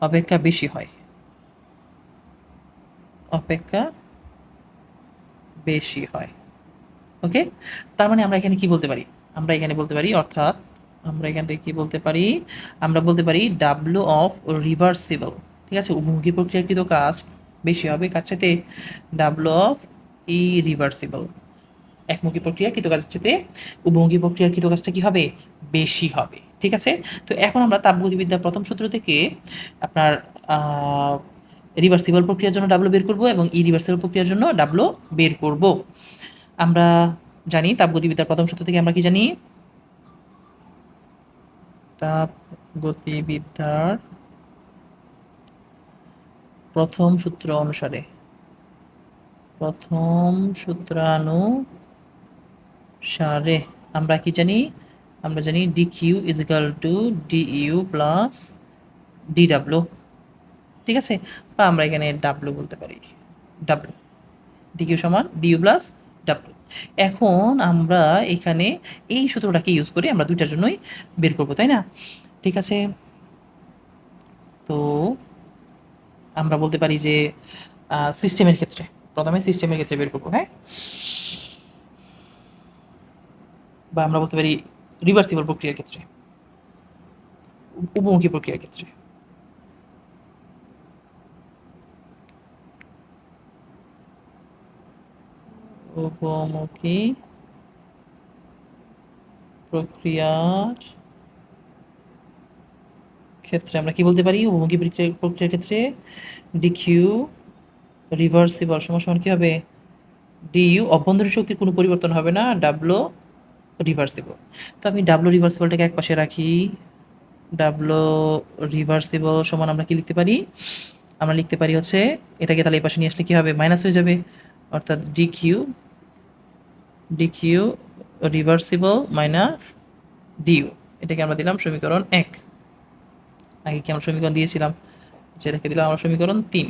B: অপেক্ষা বেশি হয়, অপেক্ষা বেশি হয়। ওকে, তার মানে আমরা এখানে কি বলতে পারি? আমরা এখানে বলতে পারি, অর্থাৎ আমরা এখান থেকে কি বলতে পারি? আমরা বলতে পারি ডাব্লু অফ রিভার্সিবল, ঠিক আছে, উভমুখী প্রক্রিয়াকৃত কাজ বেশি হবে কার চাইতে? ডাব্লু অফ রিভার্সিবল, একমুখী প্রক্রিয়াকৃত কাজের চাইতে উভমুখী প্রক্রিয়াকৃত কাজটা কি হবে? বেশি হবে, ঠিক আছে। তো এখন আমরা তাপগতিবিদ্যার প্রথম সূত্র থেকে আপনার রিভার্সিবল প্রক্রিয়ার জন্য ডাব্লু বের করব এবং ইরিভার্সিবল প্রক্রিয়ার জন্য ডাব্লু বের করব। আমরা জানি তাপগতিবিদ্যার প্রথম সূত্র থেকে আমরা কি জানি? তাপগতিবিদ্যার প্রথম সূত্র অনুসারে, প্রথম সূত্রানুসারে আমরা কি জানি? আমরা জানি d q is equal to d U plus d W, ঠিক আছে, বা আমরা এখানে ডাব্লু বলতে পারি, ডাব্লু ডি কিউ সমান ডি ইউ প্লাস ডাব্লু। এখন আমরা এখানে এই সূত্রটাকে ইউজ করে আমরা দুইটার জন্যই বের করবো, তাই না? ঠিক আছে, তো আমরা বলতে পারি যে সিস্টেমের ক্ষেত্রে, প্রথমে সিস্টেমের ক্ষেত্রে বের করবো, হ্যাঁ, বা আমরা বলতে পারি রিভার্সিবল প্রক্রিয়ার ক্ষেত্রে, উপমুখী প্রক্রিয়ার ক্ষেত্রে। উপমুখী প্রক্রিয়ার ক্ষেত্রে আমরা কি বলতে পারি? উপমুখী প্রক্রিয়ার ক্ষেত্রে ডিকিউ রিভার্সিবল সমান সমান কি হবে? ডিইউ, অভ্যন্তরীণ শক্তির কোনো পরিবর্তন হবে না, ডাব্লু রিভার্সিবল। তো আমি ডাব্লু রিভার্সিবলটাকে এক পাশে রাখি, ডাব্লু রিভার্সিবল সমান আমরা কি লিখতে পারি? আমরা লিখতে পারি হচ্ছে এটাকে তাহলে এই পাশে নিয়ে আসলে কি হবে? মাইনাস হয়ে যাবে, অর্থাৎ ডিকিউ রিভার্সিবল মাইনাস ডিইউ, এটাকে আমরা দিলাম সমীকরণ 1। আগে কি আমরা সমীকরণ দিয়েছিলাম? যেটাকে দিলাম আমরা সমীকরণ 3।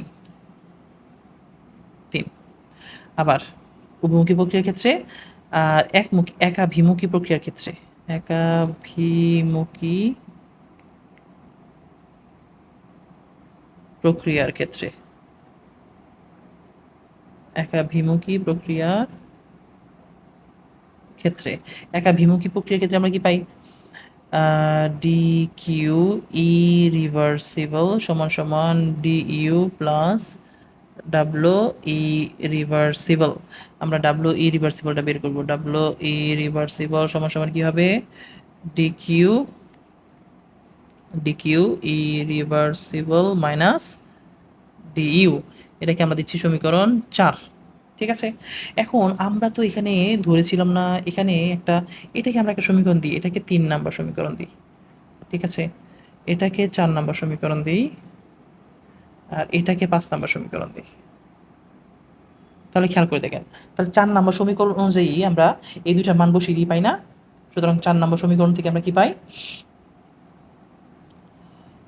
B: আবার উভমুখী প্রক্রিয়ার ক্ষেত্রে আর একাভিমুখী প্রক্রিয়ার ক্ষেত্রে, একাভিমুখী প্রক্রিয়ার ক্ষেত্রে, একাভিমুখী প্রক্রিয়ার ক্ষেত্রে, একাভিমুখী প্রক্রিয়ার ক্ষেত্রে আমরা কি পাই? ডি কিউ ই রিভার্সিবল সমান সমান ডি ইউ প্লাস ডাব্লু ই রিভার্সিবল। আমরা ডাব্লু ই রিভার্সিবলটা বের করবো, ডাব্লু ই রিভার্সিবল সমান সমান কি হবে? ডিকিউ ই রিভার্সিবল মাইনাস ডিইউ, এটাকে আমরা দিচ্ছি সমীকরণ 4, ঠিক আছে। এখন আমরা তো এখানে ধরেছিলাম না, এখানে একটা, এটাকে আমরা একটা সমীকরণ দিই, এটাকে 3 নাম্বার সমীকরণ দিই, ঠিক আছে, এটাকে 4 নাম্বার সমীকরণ দিই, আর এটাকে 5 নাম্বার সমীকরণ দিই। তাহলে খেয়াল করে দেখেন, তাহলে 4 নাম্বার সমীকরণ অনুযায়ী আমরা এই দুইটার মান বসিয়ে দিই, পাই না? সুতরাং 4 নাম্বার সমীকরণ থেকে আমরা কি পাই?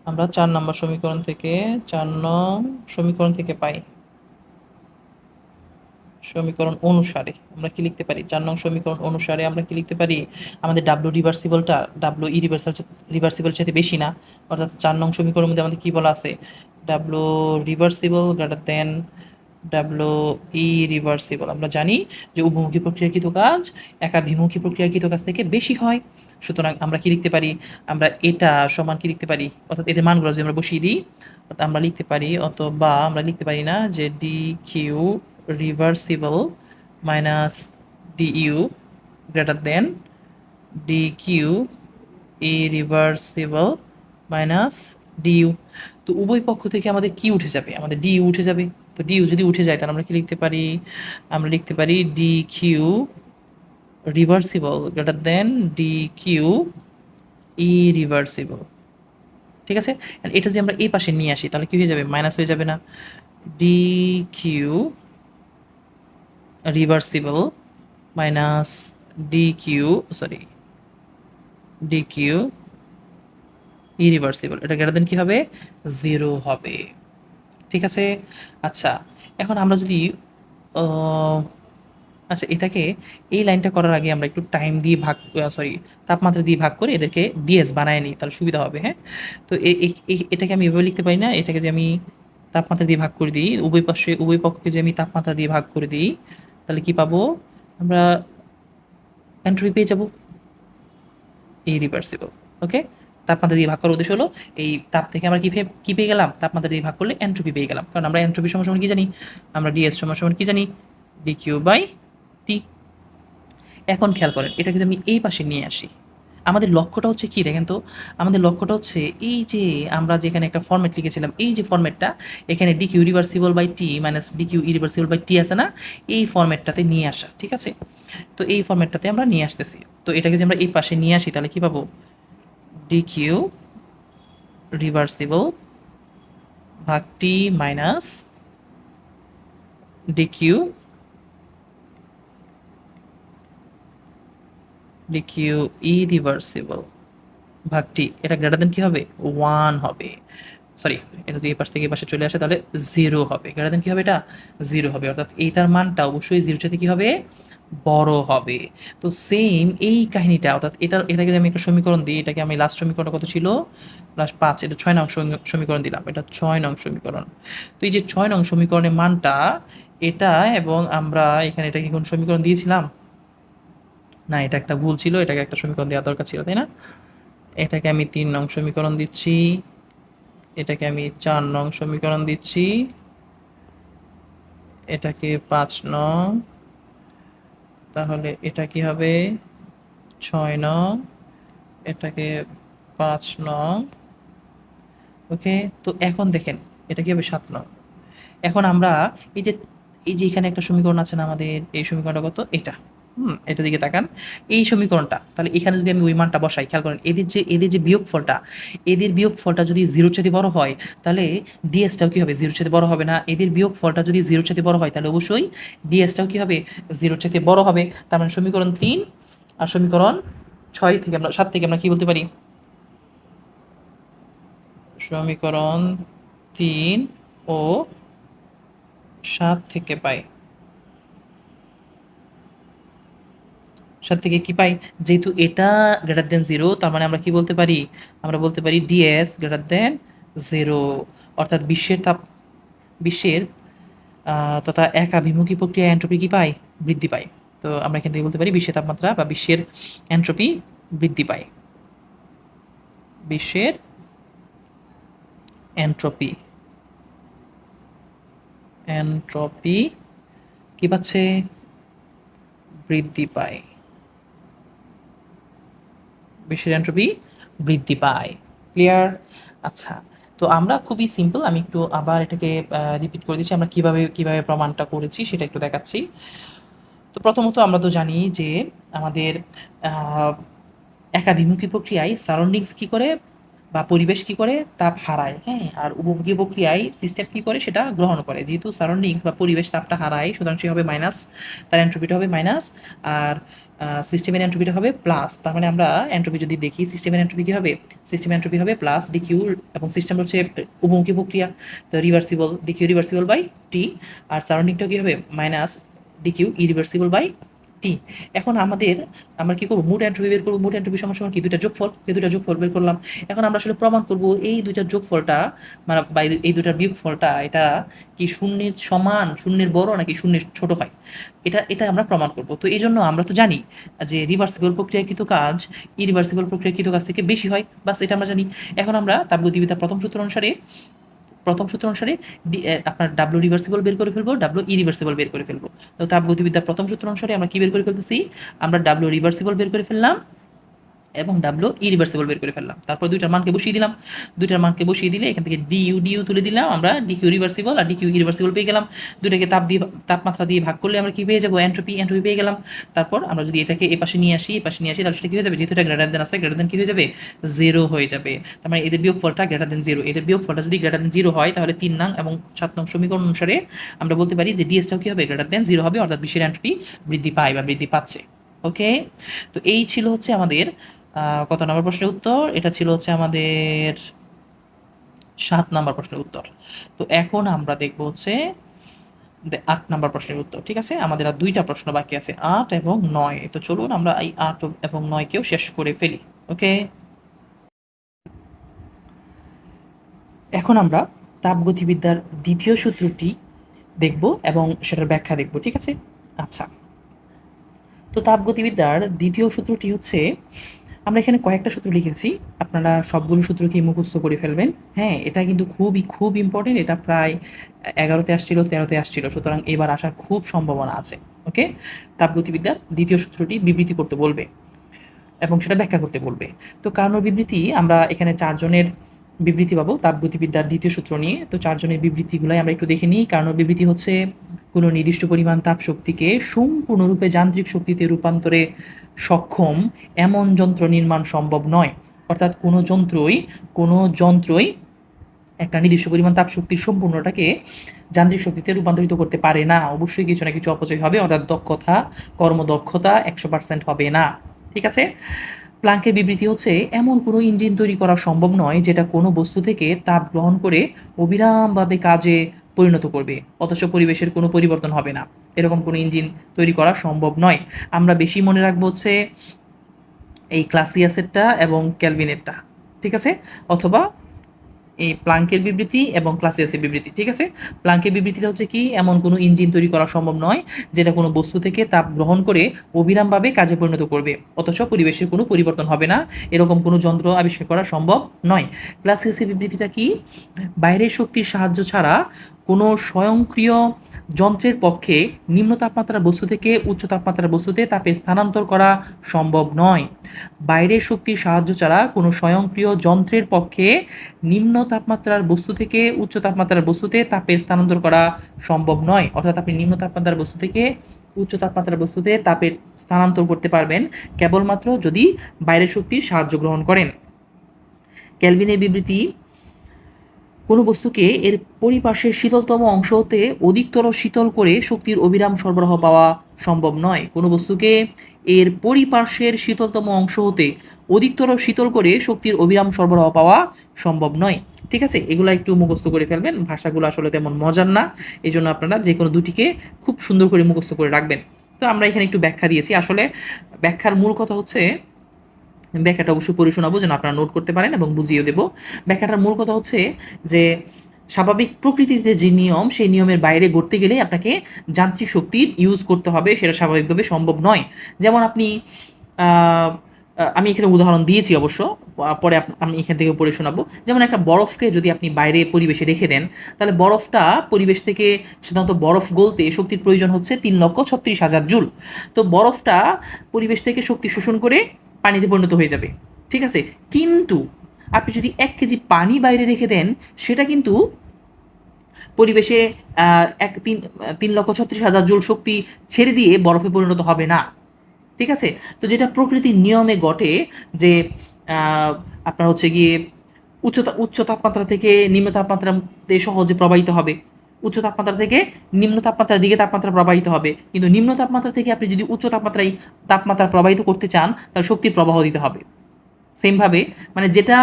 B: আমরা 4 নাম্বার সমীকরণ থেকে 4 নং সমীকরণ থেকে পাই, সমীকরণ অনুসারে আমরা কি লিখতে পারি? 4 নং সমীকরণ অনুসারে আমরা কি লিখতে পারি? আমাদের ডাব্লু রিভার্সিবলটা ডাব্লু ই রিভার্সিবল চাইতে বেশি না, অর্থাৎ 4 নং সমীকরণের মধ্যে আমাদের কি বলা আছে? W reversible greater than W ই রিভার্সিবল। আমরা জানি যে উভমুখী প্রক্রিয়াকৃত কাজ একাভিমুখী প্রক্রিয়াকৃত কাজ থেকে বেশি হয়, সুতরাং আমরা কি লিখতে পারি? আমরা এটা সমান কি লিখতে পারি? অর্থাৎ এদের মানগুলো যদি আমরা বসিয়ে দিই, অর্থাৎ আমরা লিখতে পারি, অথবা আমরা লিখতে পারি না যে d q reversible minus d U greater than d q irreversible minus d U. তো উভয় পক্ষ থেকে আমাদের কি উঠে যাবে? আমাদের ডিইউ উঠে যাবে। তো ডিইউ যদি উঠে যায় তাহলে আমরা কি লিখতে পারি? আমরা লিখতে পারি DQ reversible greater than d q irreversible, ঠিক আছে। এটা যদি আমরা এই পাশে নিয়ে আসি তাহলে কি হয়ে যাবে? মাইনাস হয়ে যাবে না? DQ reversible minus DQ irreversible, এটা গ্রেটার দেন কি হবে? 0 হবে, ঠিক আছে। আচ্ছা, এখন আমরা যদি আচ্ছা, এটাকে এই লাইনটা করার আগে আমরা একটু টাইম দিয়ে সরি, তাপমাত্রা দিয়ে ভাগ করে এদেরকে ডিএস বানায় নিই, তাহলে সুবিধা হবে, হ্যাঁ? তো এটাকে আমি এভাবে লিখতে পারি না? এটাকে যে আমি তাপমাত্রা দিয়ে ভাগ করে দিই, উভয় পাশে উভয় পক্ষকে যে আমি তাপমাত্রা দিয়ে ভাগ করে দিই, তাহলে কি পাবো? আমরা এন্ট্রপি পেয়ে যাবো, ইরিভার্সিবল। ওকে? তাপমাত্রা দিয়ে ভাগ করার উদ্দেশ্য হলো এই তাপ থেকে আমরা কি পেয়ে গেলাম? তাপমাত্রা দিয়ে ভাগ করলে এন্ট্রপি পেয়ে গেলাম। কারণ আমরা এন্ট্রপি সমান সমান কি জানি? আমরা ডিএস সমান সমান কি জানি? ডিকিউ বাই টি। এখন খেয়াল করেন, এটাকে যদি আমি এই পাশে নিয়ে আসি, আমাদের লক্ষ্যটা হচ্ছে কি দেখেন তো? আমাদের লক্ষ্যটা হচ্ছে এই যে আমরা যেখানে একটা ফরম্যাট লিখেছিলাম, এই যে ফরম্যাটটা, এখানে DQ reversible by T minus DQ irreversible by T আছে না? এই ফরম্যাটটাতে নিয়ে আসা, ঠিক আছে? তো এই ফরম্যাটটাতে আমরা নিয়ে আসতেছি। তো এটাকে যদি আমরা এই পাশে নিয়ে আসি তাহলে কি পাবো? ডিকিউ রিভার্সিবল ভাগ টি মাইনাস ডিকিউ ডিকিউ ইরিভার্সিবল ভাগ টি, এটা গ্রেটার দেন কি হবে? 1 হবে। সরি, এটা যদি এই পাশ থেকে এই পাশে চলে আসে তাহলে 0 হবে। গ্রেটার দেন কি হবে? এটা 0 হবে। অর্থাৎ এইটার মানটা অবশ্যই 0 সাথে কি হবে? বড় হবে। তো সেম এই কাহিনীটা, অর্থাৎ এটাকে যদি আমি একটা সমীকরণ দিই, এটাকে আমি লাস্ট সমীকরণটা কত ছিল? লাস্ট 5, এটা 6 নং সমীকরণ দিলাম। এটা 6 নং সমীকরণ। তো এই যে 6 নং সমীকরণের মানটা এটা, এবং আমরা এখানে এটাকে কোন সমীকরণ দিয়েছিলাম? না, এটা একটা ভুল ছিল। এটাকে একটা সমীকরণ দেওয়া দরকার ছিল, তাই না? এটাকে আমি 3 নং সমীকরণ দিচ্ছি, এটাকে আমি 4 নং সমীকরণ দিচ্ছি, এটাকে 5 নং, তাহলে এটা কি হবে? 6 নং, এটাকে 5 নং। ওকে? তো এখন দেখেন, এটা কি হবে? 7 নং। এখন আমরা এই যে এখানে একটা সমীকরণ আছে না আমাদের? এই সমীকরণটা কত? এটা। এটার দিকে তাকান। এই সমীকরণটা, তাহলে এখানে যদি আমি ওই মানটা বসাই, খেয়াল করেন এদের যে বিয়োগফলটা, এদের বিয়োগফলটা যদি 0 এর চাইতে বড় হয়, তাহলে ডিএসটাও কি হবে? 0 এর চাইতে বড় হবে না? এদের বিয়োগফলটা যদি 0 এর চাইতে বড় হয়, তাহলে অবশ্যই ডিএসটাও কি হবে? 0 এর চাইতে বড় হবে। তার মানে সমীকরণ 3 আর সমীকরণ 7 থেকে আমরা কি বলতে পারি? সমীকরণ 3 ও 7 থেকে পাই। 7 থেকে কি পাই? যেহেতু এটা গ্রেটার দেন 0, তার মানে আমরা কি বলতে পারি? আমরা বলতে পারি ডিএস গ্রেটার দেন 0। অর্থাৎ বিশ্বের তথা একাভিমুখী প্রক্রিয়া এন্ট্রপি কি পায়? বৃদ্ধি পায়। তো আমরা এখান থেকে বলতে পারি বিশ্বের তাপমাত্রা বা বিশ্বের এন্ট্রপি বৃদ্ধি পায়। বিশ্বের এন্ট্রপি এন্ট্রপি কি পাচ্ছে? বৃদ্ধি পায়। বিশ্বের এন্ট্রপি বৃদ্ধি পায়। ক্লিয়ার? আচ্ছা, তো আমরা খুবই সিম্পল, আমি একটু আবার এটাকে রিপিট করে দিচ্ছি। আমরা কিভাবে প্রমাণটা করেছি সেটা একটু দেখাচ্ছি। তো প্রথমত আমরা তো জানি যে আমাদের আহ, একাভিমুখী প্রক্রিয়ায় সারাউন্ডিংস কি করে বা পরিবেশ কি করে? তাপ হারায়, হ্যাঁ? আর উপভোগী প্রক্রিয়ায় সিস্টেম কি করে? সেটা গ্রহণ করে। যেহেতু সারাউন্ডিংস বা পরিবেশ তাপটা হারায়, সুতরাং সে হবে মাইনাস, তার এন্ট্রপিটা হবে মাইনাস। আর সিস্টেমের এন্ট্রপিটা হবে প্লাস। তার মানে আমরা এন্ট্রপি যদি দেখি, সিস্টেমের এন্ট্রপি কি হবে? সিস্টেমের এন্ট্রপি হবে প্লাস ডিকিউ, এবং সিস্টেম হচ্ছে উপমুখী প্রক্রিয়া, তো রিভার্সিবল, ডিকিউ রিভার্সিবল বাই টি। আর সারাউন্ডিংটা কি হবে? মাইনাস ডিকিউ ইরিভার্সিবল বাই টি। এখন আমরা কি করবো? মুড এন্ট্রপি বের করবো। মুড এন্ট্রপি সমান সমান কি? দুইটা যোগফল। এই দুইটা যোগফল বের করলাম। এখন আমরা আসলে প্রমাণ করব এই দুইটার যোগফলটা, মানে বা এই দুইটার বিয়োগফলটা, এটা কি শূন্যের সমান, শূন্যের বড় নাকি শূন্যের ছোট হয়? এটা আমরা প্রমাণ করব। তো এই জন্য আমরা তো জানি যে রিভার্সিবল প্রক্রিয়াকৃত কাজ ইরিভার্সিবল প্রক্রিয়াকৃত কাজ থেকে বেশি হয়, বাস এটা আমরা জানি। এখন আমরা তাপগতিবিদ্যার প্রথম সূত্র অনুসারে আপনার ডাব্লিউ রিভার্সিবল বের করে ফেলবো, ডাব্লিউ ইরিভার্সিবল বের করে ফেলবো। তো তাপগতিবিদ্যার প্রথম সূত্র অনুসারে আমরা কি বের করে ফেলতেছি? আমরা ডাব্লিউ রিভার্সিবল বের করে ফেললাম এবং ডাব্লিউ ইরিভার্সিবল বের করে ফেললাম। তারপর দুইটার মানকে বসিয়ে দিলাম। দুইটার মানকে বসিয়ে দিলে এখান থেকে ডিইউ তুলে দিলাম, আমরা ডিকিউ রিভার্সিবল আর ডিকিউ ইরিভার্সিবল পেয়ে গেলাম। দুটাকে তাপমাত্রা দিয়ে ভাগ করলে আমরা কি পেয়ে যাবো? এন্ট্রপি পেয়ে গেলাম। তারপর আমরা যদি এটাকে এপাশে নিয়ে আসি তাহলে সেটা কি হয়ে যাবে? যেহেতু এটা গ্রেটার দেন আছে, গ্রেটার দেন কি হয়ে যাবে? 0 হয়ে যাবে। তার মানে এদের বিয়োগফলটা গ্রেটার দেন 0। এদের বিয়োগফলটা যদি গ্রেটার দেন 0 হয়, তাহলে 3 নং এবং 7 নং সমীকরণ অনুসারে আমরা বলতে পারি যে ডিএসটাও কি হবে? গ্রেটার দেন 0 হবে, অর্থাৎ বিশ্বের এন্ট্রপি বৃদ্ধি পায় বা বৃদ্ধি পাচ্ছে। ওকে? তো এই ছিল হচ্ছে আমাদের কত নম্বর প্রশ্নের উত্তর? এটা ছিল হচ্ছে আমাদের 7 নম্বর প্রশ্নের উত্তর। তো এখন আমরা দেখব হচ্ছে 8 নাম্বার প্রশ্নের উত্তর। ঠিক আছে, আমাদের আর 2টা প্রশ্ন বাকি আছে, 8 এবং 9। তো চলুন আমরা এই 8 এবং 9 কেও শেষ করে ফেলি। ওকে, এখন আমরা তাপগতিবিদ্যার দ্বিতীয় সূত্রটি দেখব এবং সেটার ব্যাখ্যা দেখব। ঠিক আছে, আচ্ছা। তো তাপগতিবিদ্যার দ্বিতীয় সূত্রটি হচ্ছে, আমরা এখানে কয়েকটা সূত্র লিখেছি, আপনারা সবগুলো সূত্রকে মুখস্থ করে ফেলবেন। হ্যাঁ, এটা কিন্তু খুব ইম্পর্টেন্ট। এটা প্রায় 11তে আসছিল, 13তে আসছিল, সুতরাং এবার আসার খুব সম্ভাবনা আছে। ওকে, তাপগতিবিদ্যার দ্বিতীয় সূত্রটি বিবৃতি করতে বলবে এবং সেটা ব্যাখ্যা করতে বলবে। তো কার্নোর বিবৃতি, আমরা এখানে 4 জনের বিবৃতি পাবো তাপগতিবিদ্যার দ্বিতীয় সূত্র নিয়ে। তো 4 জনের বিবৃতিগুলাই আমরা একটু দেখে নিই। কার্নোর বিবৃতি হচ্ছে, কোনো নির্দিষ্ট পরিমাণ তাপ শক্তিকে সম্পূর্ণরূপে যান্ত্রিক শক্তিতে রূপান্তরে সক্ষম এমন যন্ত্র নির্মাণ সম্ভব নয়। অর্থাৎ কোনো যন্ত্রই একটা নির্দিষ্ট পরিমাণ তাপ শক্তির সম্পূর্ণটাকে যান্ত্রিক শক্তিতে রূপান্তরিত করতে পারে না। অবশ্যই কিছু না কিছু অপচয় হবে, অর্থাৎ কর্মদক্ষতা 100% হবে না। ঠিক আছে, প্লাঙ্কের বিবৃতি হচ্ছে, এমন কোনো ইঞ্জিন তৈরি করা সম্ভব নয় যেটা কোনো বস্তু থেকে তাপ গ্রহণ করে অবিরামভাবে কাজে পরিণত করবে, অথচ পরিবেশের কোনো পরিবর্তন হবে না। এরকম কোনো ইঞ্জিন তৈরি করা সম্ভব নয়। আমরা বেশি মনে রাখবো হচ্ছে এই ক্লাসিয়াসেরটা এবং ক্যালভিনেরটা। ঠিক আছে, অথবা এই প্লাঙ্কের বিবৃতি এবং ক্লাসিয়াসের বিবৃতি। ঠিক আছে, প্লাঙ্কের বিবৃতিটা হচ্ছে কি, এমন কোনো ইঞ্জিন তৈরি করা সম্ভব নয় যেটা কোনো বস্তু থেকে তাপ গ্রহণ করে অবিরামভাবে কাজে পরিণত করবে, অথচ পরিবেশের কোনো পরিবর্তন হবে না। এরকম কোনো যন্ত্র আবিষ্কার করা সম্ভব নয়। ক্লাসিয়াসের বিবৃতিটা কি, বাইরের শক্তির সাহায্য ছাড়া কোনো স্বয়ংক্রিয় যন্ত্রের পক্ষে নিম্ন তাপমাত্রার বস্তু থেকে উচ্চ তাপমাত্রার বস্তুতে তাপের স্থানান্তর করা সম্ভব নয়। বাইরের শক্তির সাহায্য ছাড়া কোনো স্বয়ংক্রিয় যন্ত্রের পক্ষে নিম্ন তাপমাত্রার বস্তু থেকে উচ্চ তাপমাত্রার বস্তুতে তাপের স্থানান্তর করা সম্ভব নয়। অর্থাৎ আপনি নিম্ন তাপমাত্রার বস্তু থেকে উচ্চ তাপমাত্রার বস্তুতে তাপের স্থানান্তর করতে পারবেন কেবলমাত্র যদি বাইরের শক্তির সাহায্য গ্রহণ করেন। ক্যালভিনের বিবৃতি, কোনো বস্তুকে এর পরিপার্শ্বের শীতলতম অংশ হতে অধিকতর শীতল করে শক্তির অবিরাম সরবরাহ পাওয়া সম্ভব নয়। কোনো বস্তুকে এর পরিপার্শ্বের শীতলতম অংশ হতে অধিকতর শীতল করে শক্তির অবিরাম সরবরাহ পাওয়া সম্ভব নয়। ঠিক আছে, এগুলো একটু মুখস্থ করে ফেলবেন। ভাষাগুলো আসলে তেমন মজার না, এই জন্য আপনারা যে কোনো দুটিকে খুব সুন্দর করে মুখস্থ করে রাখবেন। তো আমরা এখানে একটু ব্যাখ্যা দিয়েছি। আসলে ব্যাখ্যার মূল কথা হচ্ছে, ব্যাখ্যাটা অবশ্যই পড়ে শোনাবো যেন আপনারা নোট করতে পারেন এবং বুঝিয়ে দেবো। ব্যাখ্যাটার মূল কথা হচ্ছে যে, স্বাভাবিক প্রকৃতিতে যে নিয়ম, সেই নিয়মের বাইরে ঘটতে গেলে আপনাকে যান্ত্রিক শক্তির ইউজ করতে হবে, সেটা স্বাভাবিকভাবে সম্ভব নয়। যেমন আপনি আমি এখানে উদাহরণ দিয়েছি অবশ্য, পরে আমি এখান থেকে পড়ে শোনাবো। যেমন একটা বরফকে যদি আপনি বাইরে পরিবেশে রেখে দেন, তাহলে বরফটা পরিবেশ থেকে, সাধারণত বরফ গলতে শক্তির প্রয়োজন হচ্ছে 3,36,000 জুল। তো বরফটা পরিবেশ থেকে শক্তি শোষণ করে পানিতে পরিণত হয়ে যাবে। ঠিক আছে, কিন্তু আপনি যদি 1 কেজি পানি বাইরে রেখে দেন, সেটা কিন্তু পরিবেশে 3,36,000 জুল শক্তি ছেড়ে দিয়ে বরফে পরিণত হবে না। ঠিক আছে, তো যেটা প্রকৃতির নিয়মে ঘটে যে আপনার হচ্ছে গিয়ে উচ্চ তাপমাত্রা থেকে নিম্ন তাপমাত্রাতে সহজে প্রবাহিত হবে, উচ্চ তাপমাত্রা থেকে নিম্ন তাপমাত্রার দিকে তাপমাত্রা প্রবাহিত হবে। কিন্তু নিম্ন তাপমাত্রা থেকে আপনি যদি উচ্চ তাপমাত্রা প্রবাহিত করতে চান, তাহলে শক্তির প্রবাহ দিতে হবে। সেমভাবে মানে যেটা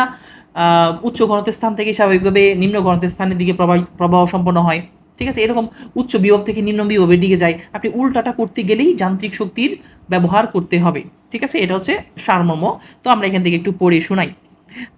B: উচ্চ ঘনত্বের স্থান থেকে স্বাভাবিকভাবে নিম্ন ঘনত্বের স্থানের দিকে প্রবাহ সম্পন্ন হয়। ঠিক আছে, এরকম উচ্চ বিভব থেকে নিম্ন বিভবের দিকে যায়। আপনি উল্টাটা করতে গেলেই যান্ত্রিক শক্তির ব্যবহার করতে হবে। ঠিক আছে, এটা হচ্ছে সারমর্ম। তো আমরা এখান থেকে একটু পড়ে শোনাই।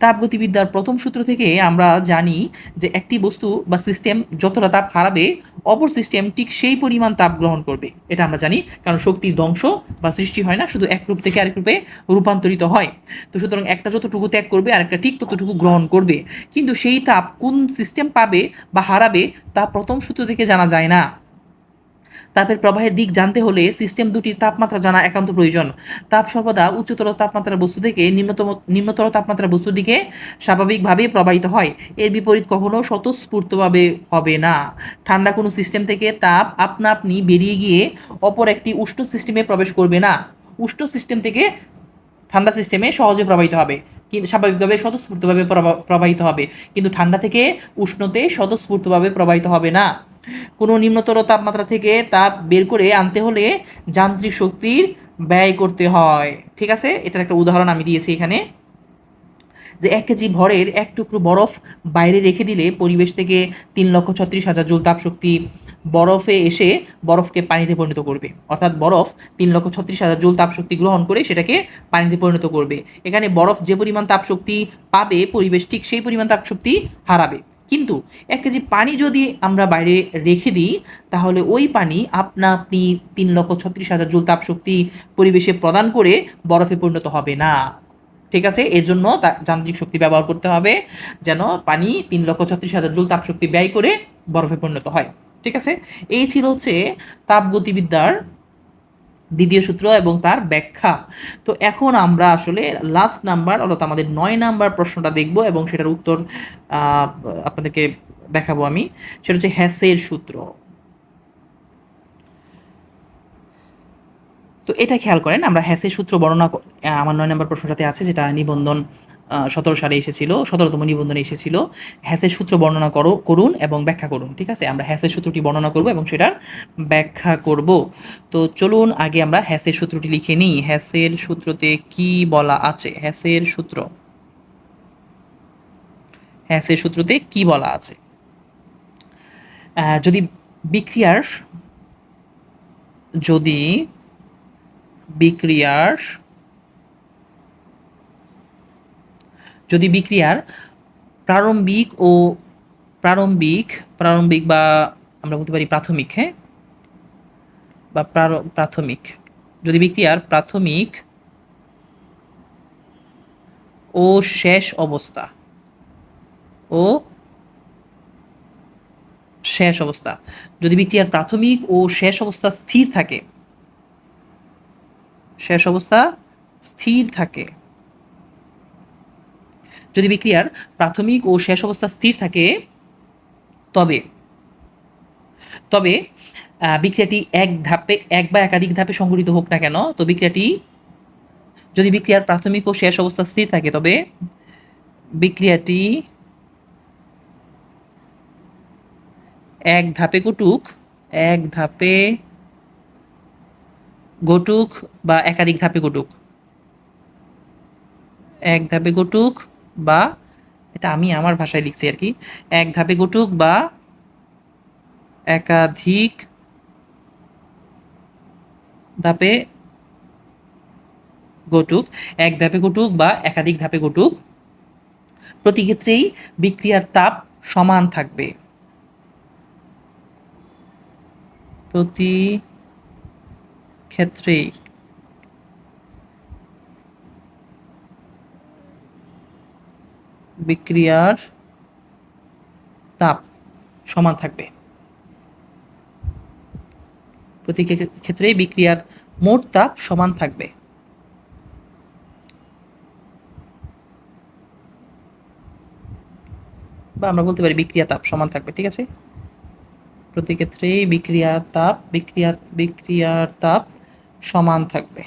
B: তাপগতিবিদ্যার প্রথম সূত্র থেকে আমরা জানি যে, একটি বস্তু বা সিস্টেম যতটা তাপ হারাবে, অপর সিস্টেম ঠিক সেই পরিমাণ তাপ গ্রহণ করবে। এটা আমরা জানি, কারণ শক্তির ধ্বংস বা সৃষ্টি হয় না, শুধু এক রূপ থেকে আরেক রূপে রূপান্তরিত হয়। তো সুতরাং একটা যতটুকু ত্যাগ করবে, আরেকটা ঠিক ততটুকু গ্রহণ করবে। কিন্তু সেই তাপ কোন সিস্টেম পাবে বা হারাবে, তা প্রথম সূত্র থেকে জানা যায় না। তাপের প্রবাহের দিক জানতে হলে সিস্টেম দুটির তাপমাত্রা জানা একান্ত প্রয়োজন। তাপ সর্বদা উচ্চতর তাপমাত্রার বস্তু থেকে নিম্নতর তাপমাত্রার বস্তুর দিকে স্বাভাবিকভাবে প্রবাহিত হয়। এর বিপরীত কখনো স্বতঃস্ফূর্তভাবে হবে না। ঠান্ডা কোনো সিস্টেম থেকে তাপ আপনা আপনি বেরিয়ে গিয়ে অপর একটি উষ্ণ সিস্টেমে প্রবেশ করবে না। উষ্ণ সিস্টেম থেকে ঠান্ডা সিস্টেমে সহজে প্রবাহিত হবে, কিন্তু স্বাভাবিকভাবে স্বতঃস্ফূর্তভাবে প্রবাহিত হবে, কিন্তু ঠান্ডা থেকে উষ্ণতে স্বতঃস্ফূর্তভাবে প্রবাহিত হবে না। কোনো নিম্নতর তাপমাত্রা থেকে তাপ বের করে আনতে হলে যান্ত্রিক শক্তির ব্যয় করতে হয়। ঠিক আছে, এটার একটা উদাহরণ আমি দিয়েছি এখানে, যে 1 কেজি ভরের এক টুকরো বরফ বাইরে রেখে দিলে পরিবেশ থেকে 3,36,000 জুল তাপ শক্তি বরফে এসে বরফকে পানিতে পরিণত করবে, অর্থাৎ বরফ 3,36,000 জুল তাপশক্তি গ্রহণ করে সেটাকে পানিতে পরিণত করবে। এখানে বরফ যে পরিমাণ তাপশক্তি পাবে পরিবেশ ঠিক সেই পরিমাণ তাপশক্তি হারাবে। কিন্তু 1 কেজি পানি যদি আমরা বাইরে রেখে দিই তাহলে ওই পানি আপনা আপনি 3,36,000 জুল তাপশক্তি পরিবেশে প্রদান করে বরফে পরিণত হবে না। ঠিক আছে, এর জন্য যান্ত্রিক শক্তি ব্যবহার করতে হবে যেন পানি 3,36,000 জুল তাপশক্তি ব্যয় করে বরফে পরিণত হয়। ঠিক আছে, এই ছিল হচ্ছে তাপগতিবিদ্যার দ্বিতীয় সূত্র এবং তার ব্যাখ্যা। তো এখন আমরা আসলে লাস্ট নাম্বার অর্থাৎ আমাদের 9 নাম্বার প্রশ্নটা দেখব এবং সেটার উত্তর আপনাদেরকে দেখাবো আমি। সেটা হচ্ছে হ্যাসের সূত্র। তো এটা খেয়াল করেন, আমরা হ্যাসের সূত্র বর্ণনা আমার 9 নম্বর প্রশ্নটাতে আছে, যেটা নিবন্ধন 17 সালে এসেছিল, 17তম নিবন্ধনে এসেছিল। হ্যাসের সূত্র বর্ণনা করুন এবং ব্যাখ্যা করুন। ঠিক আছে, আমরা হ্যাসের সূত্রটি বর্ণনা করব এবং সেটার ব্যাখ্যা করব। তো চলুন আগে আমরা হ্যাসের সূত্রটি লিখে নিই। হ্যাসের সূত্রতে কি বলা আছে? হ্যাসের সূত্র, হ্যাসের সূত্রতে কি বলা আছে? যদি বিক্রিয়ার যদি বিক্রিয়ার যদি বিক্রিয়ার প্রারম্ভিক বা আমরা বলতে পারি প্রাথমিক, হ্যাঁ, বা প্রাথমিক, যদি বিক্রিয়ার প্রাথমিক ও শেষ অবস্থা যদি বিক্রিয়ার প্রাথমিক ও শেষ অবস্থা স্থির থাকে, যদি বিক্রিয়ার প্রাথমিক ও শেষ অবস্থা স্থির থাকে তবে বিক্রিয়াটি এক বা একাধিক ধাপে সংঘটিত হোক না কেন, তো যদি বিক্রিয়ার প্রাথমিক ও শেষ অবস্থা স্থির থাকে তবে বিক্রিয়াটি এক ধাপে ঘটুক বা একাধিক ধাপে ঘটুক, বা এটা আমি আমার ভাষায় লিখছি আর কি, এক ধাপে ঘটুক বা একাধিক ধাপে ঘটুক, প্রতি ক্ষেত্রেই বিক্রিয়ার তাপ সমান থাকবে। প্রতি ক্ষেত্রেই বিক্রিয়ার তাপ সমান থাকবে। প্রতি ক্ষেত্রেই বিক্রিয়ার মোট তাপ সমান থাকবে। বা আমরা বলতে পারি বিক্রিয়া তাপ সমান থাকবে। ঠিক আছে, প্রতি ক্ষেত্রেই বিক্রিয়ার তাপ সমান থাকবে।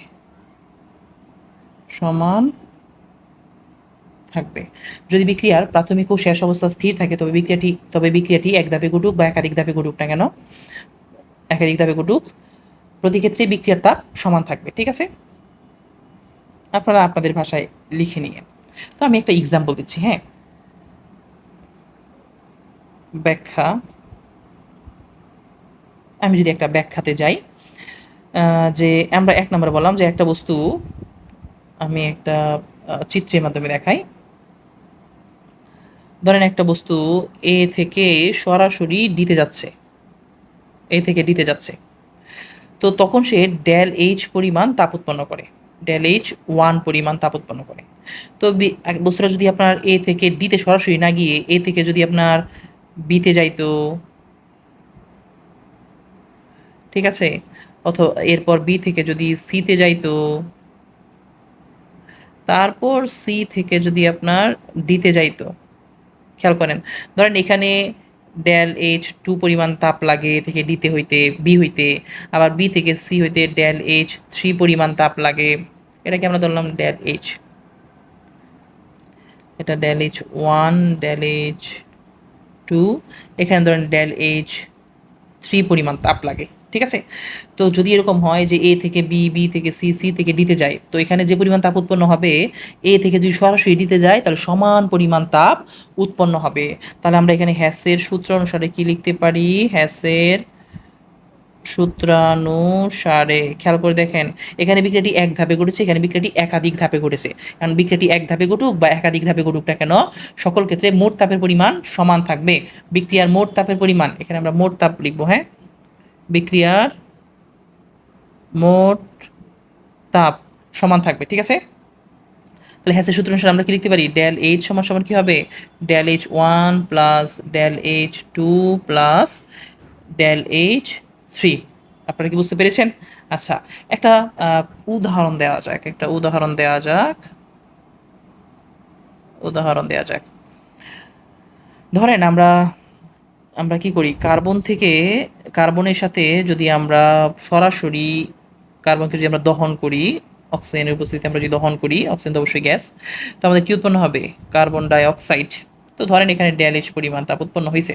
B: যদি বিক্রিয়ার প্রাথমিক ও শেষ অবস্থা স্থির থাকে তবে বিক্রিয়াটি এক ধাপে ঘটুক বা একাধিক ধাপে ঘটুক না কেন, প্রতি ক্ষেত্রেই বিক্রিয়ার তাপ সমান থাকবে। ঠিক আছে, আপনারা আপনাদের ভাষায় লিখে নিয়ে। তো আমি একটা এক্সাম্পল দিচ্ছি। হ্যাঁ, ব্যাখ্যা, আমি যদি একটা ব্যাখ্যাতে যাই, যে আমরা 1 নম্বরে বললাম যে একটা বস্তু, আমি একটা চিত্রের মাধ্যমে দেখাই। ধরেন একটা বস্তু এ থেকে সরাসরি ডিতে যাচ্ছে, তো তখন সে ডেল এইচ পরিমাণ তাপ উৎপন্ন করে, ডেল এইচ 1 পরিমাণ তাপ উৎপন্ন করে। তো বস্তুটা যদি আপনার এ থেকে ডিতে সরাসরি না গিয়ে এ থেকে যদি আপনার বিতে যাইতো, ঠিক আছে, অথবা এরপর বি থেকে যদি সিতে যাইতো, তারপর সি থেকে যদি আপনার ডিতে যাইতো, খেয়াল করেন, ধরেন এখানে ডেল এইচ 2 পরিমাণ তাপ লাগে থেকে ডিতে হইতে বি হইতে, আবার বি থেকে সি হইতে ডেল এইচ 3 পরিমাণ তাপ লাগে। এটাকে আমরা ধরলাম ডেল এইচ, এটা ডেল এইচ 1, ডেল এইচ 2, এখানে ধরেন ডেল এইচ 3 পরিমাণ তাপ লাগে। ঠিক আছে, তো যদি এরকম হয় যে এ থেকে বি, বি থেকে সি, সি থেকে ডিতে যায়, তো এখানে যে পরিমাণ তাপ উৎপন্ন হবে এ থেকে যদি সরাসরি ডিতে যায় তাহলে সমান পরিমাণ তাপ উৎপন্ন হবে। তাহলে আমরা এখানে হ্যাসের সূত্র অনুসারে কি লিখতে পারি? হ্যাসের সূত্রানুসারে খেয়াল করে দেখেন, এখানে বিক্রিয়াটি এক ধাপে ঘটেছে, এখানে বিক্রিয়াটি একাধিক ধাপে ঘটেছে। কারণ বিক্রিয়াটি এক ধাপে ঘটুক বা একাধিক ধাপে ঘটুক না কেন, সকল ক্ষেত্রে মোট তাপের পরিমাণ সমান থাকবে। বিক্রিয়ার মোট তাপের পরিমাণ, এখানে আমরা মোট তাপ লিখবো, হ্যাঁ, বিক্রিয়ার মোট তাপ সমান থাকবে, ঠিক আছে। তাহলে হ্যাসের সূত্র অনুসারে আমরা কি লিখতে পারি, ডেল এইচ সমান সমান কি হবে, del H one plus del H two plus del H three. আপনারা কি বুঝতে পেরেছেন? আচ্ছা, একটা উদাহরণ দেওয়া যাক, উদাহরণ দেওয়া যাক। ধরেন আমরা আমরা কি করি, কার্বনের সাথে যদি আমরা সরাসরি কার্বনকে যদি আমরা দহন করি, অক্সিজেনের উপস্থিতিতে আমরা যদি দহন করি, অক্সিজেন তো অবশ্যই গ্যাস, তো আমাদের কি উৎপন্ন হবে, কার্বন ডাই অক্সাইড। তো ধরেন এখানে ডেল এইচ পরিমাণ তাপ উৎপন্ন হয়েছে।